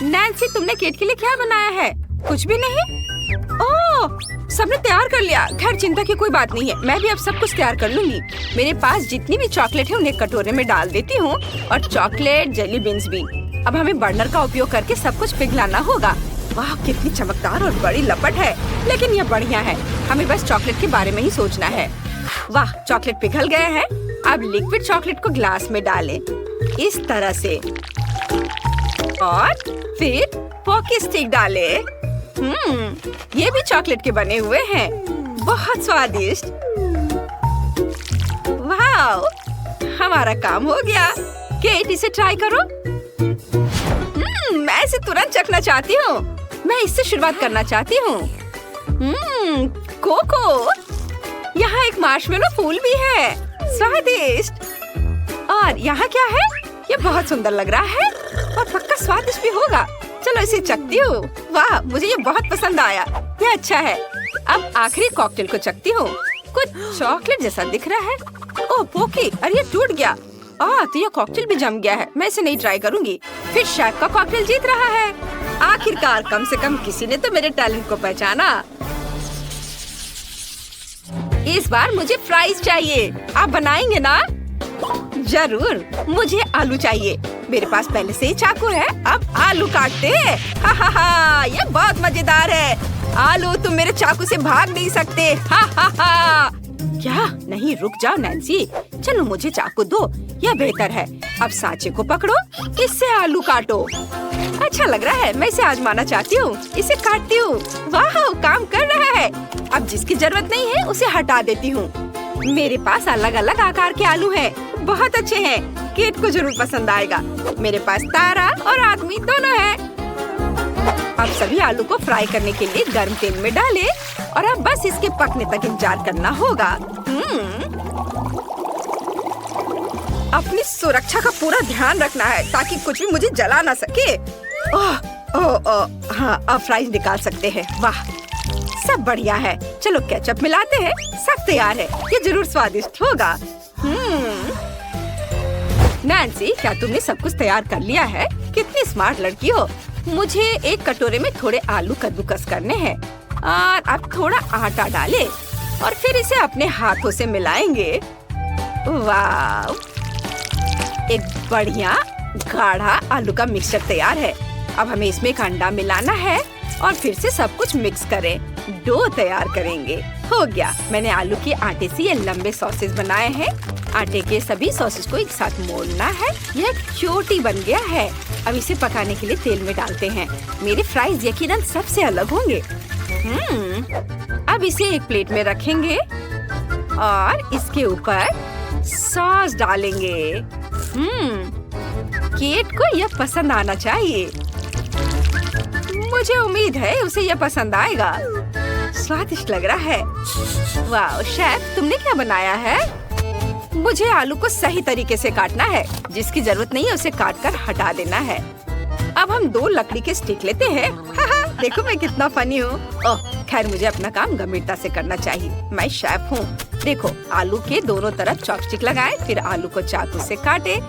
नैन्सी, तुमने केक के लिए क्या बनाया है? कुछ भी नहीं। ओह, सबने तैयार कर लिया। खैर, चिंता की कोई बात नहीं है। मैं भी अब सब कुछ तैयार कर लूंगी। मेरे पास जितनी भी चॉकलेट है उन्हें कटोरे में डाल देती हूँ और चॉकलेट जेली बीन्स भी। अब हमें बर्नर का उपयोग करके सब कुछ पिघलाना होगा। वाह, कितनी चमकदार और बड़ी लपट है। लेकिन यह बढ़िया है, हमें बस चॉकलेट के बारे में ही सोचना है। वाह, चॉकलेट पिघल गए हैं। अब लिक्विड चॉकलेट को ग्लास में डालें, इस तरह से, और फिर पॉकी स्टिक डालें। ये भी चॉकलेट के बने हुए हैं, बहुत स्वादिष्ट। वाह, हमारा काम हो गया। केट, इसे ट्राई करो। मैं इसे तुरंत चखना चाहती हूँ। मैं इससे शुरुआत करना चाहती हूँ। कोको, यहाँ एक मार्शमेलो फूल भी है, स्वादिष्ट। और यहाँ क्या है? ये बहुत सुंदर लग रहा है और पक्का स्वादिष्ट भी होगा। चलो इसे चखती हूँ। वाह, मुझे ये बहुत पसंद आया। ये अच्छा है। अब आखिरी कॉकटेल को चखती हूँ। कुछ चॉकलेट जैसा दिख रहा है। ओह पोकी, अरे ये टूट गया। तो ये कॉकटेल भी जम गया है। मैं इसे नहीं ट्राई करूंगी। फिर शेफ का कॉकटेल जीत रहा है। आखिरकार कम से कम किसी ने तो मेरे टैलेंट को पहचाना। इस बार मुझे फ्राइज चाहिए। आप बनाएंगे ना? जरूर। मुझे आलू चाहिए। मेरे पास पहले से ही चाकू है। अब आलू काटते हैं। हा हा हा, ये बहुत मजेदार है। आलू, तुम मेरे चाकू से भाग नहीं सकते। हा हा हा। क्या? नहीं, रुक जाओ नैन्सी। चलो मुझे चाकू दो, यह बेहतर है। अब सांचे को पकड़ो, इससे आलू काटो। अच्छा लग रहा है। मैं इसे आजमाना चाहती हूँ। इसे काटती हूँ। वाह, काम कर रहा है। अब जिसकी जरूरत नहीं है उसे हटा देती हूँ। मेरे पास अलग अलग आकार के आलू हैं। बहुत अच्छे हैं। केट को जरूर पसंद आएगा। मेरे पास तारा और आदमी दोनों हैं। अब सभी आलू को फ्राई करने के लिए गर्म तेल में डालें और अब बस इसके पकने तक इंतजार करना होगा। अपनी सुरक्षा का पूरा ध्यान रखना है ताकि कुछ भी मुझे जला ना सके। हाँ, अब फ्राइज निकाल सकते हैं। वाह, सब बढ़िया है। चलो केचप मिलाते हैं। सब तैयार है। ये जरूर स्वादिष्ट होगा। नैन्सी, क्या तुमने सब कुछ तैयार कर लिया है? कितनी स्मार्ट लड़की हो। मुझे एक कटोरे में थोड़े आलू कद्दूकस करने हैं और अब थोड़ा आटा डालें और फिर इसे अपने हाथों से मिलाएंगे। वाह, एक बढ़िया गाढ़ा आलू का मिक्सचर तैयार है। अब हमें इसमें एक अंडा मिलाना है और फिर से सब कुछ मिक्स करें। डो तैयार करेंगे। हो गया। मैंने आलू के आटे से ये लंबे सॉसेज बनाए हैं। आटे के सभी सॉसेज को एक साथ मोड़ना है। यह एक चोटी बन गया है। अब इसे पकाने के लिए तेल में डालते हैं। मेरे फ्राइज यकीनन सबसे अलग होंगे। अब इसे एक प्लेट में रखेंगे और इसके ऊपर सॉस डालेंगे। केट को यह पसंद आना चाहिए। मुझे उम्मीद है उसे यह पसंद आएगा। स्वादिष्ट लग रहा है। वाह शेफ, तुमने क्या बनाया है? मुझे आलू को सही तरीके से काटना है। जिसकी जरूरत नहीं है उसे काट कर हटा देना है। अब हम 2 लकड़ी के स्टिक लेते हैं। देखो मैं कितना फनी हूँ। खैर, मुझे अपना काम गंभीरता से करना चाहिए। मैं शेफ हूँ। देखो, आलू के दोनों तरफ चॉपस्टिक लगाएं, फिर आलू को चाकू से काटे।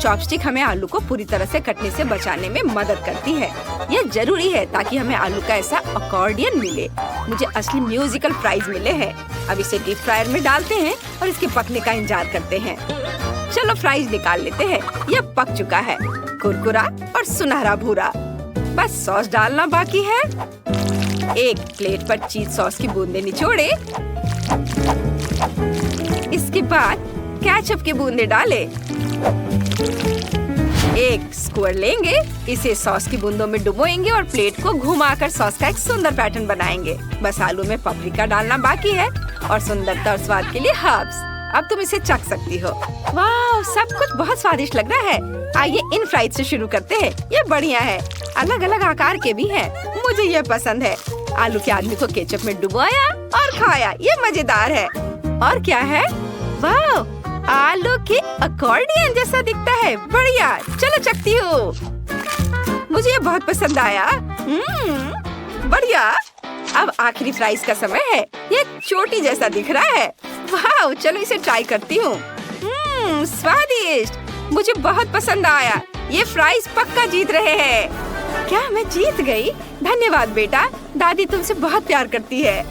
चॉपस्टिक हमें आलू को पूरी तरह से कटने से बचाने में मदद करती है। यह जरूरी है ताकि हमें आलू का ऐसा अकॉर्डियन मिले। मुझे असली म्यूजिकल प्राइज मिले हैं। अब इसे डीप फ्रायर में डालते हैं और इसके पकने का इंतजार करते हैं। चलो फ्राइज निकाल लेते हैं। यह पक चुका है, कुरकुरा और सुनहरा भूरा। बस सॉस डालना बाकी है। एक प्लेट पर चीज सॉस की बूंदे निचोड़े। इसके बाद केचप की बूंदे डालें। एक स्क्वायर लेंगे, इसे सॉस की बूंदों में डुबोएंगे और प्लेट को घुमाकर सॉस का एक सुंदर पैटर्न बनाएंगे। बस आलू में पापरिका डालना बाकी है और सुंदरता और स्वाद के लिए हर्ब्स। अब तुम इसे चख सकती हो। वाह, सब कुछ बहुत स्वादिष्ट लग रहा है। आइए इन फ्राइज से शुरू करते हैं। ये बढ़िया है। अलग अलग आकार के भी हैं। मुझे ये पसंद है। आलू के आदमी को केचप में डुबोया और खाया। ये मजेदार है। और क्या है? वाह, आलू के अकॉर्डियन जैसा दिखता है। बढ़िया, चलो चखती हूँ। मुझे ये बहुत पसंद आया। बढ़िया। अब आखिरी फ्राइज का समय है। ये चोटी जैसा दिख रहा है। वाह, चलो इसे ट्राई करती हूँ। स्वादिष्ट, मुझे बहुत पसंद आया। ये फ्राइज पक्का जीत रहे हैं। क्या मैं जीत गई? धन्यवाद बेटा, दादी तुमसे बहुत प्यार करती है।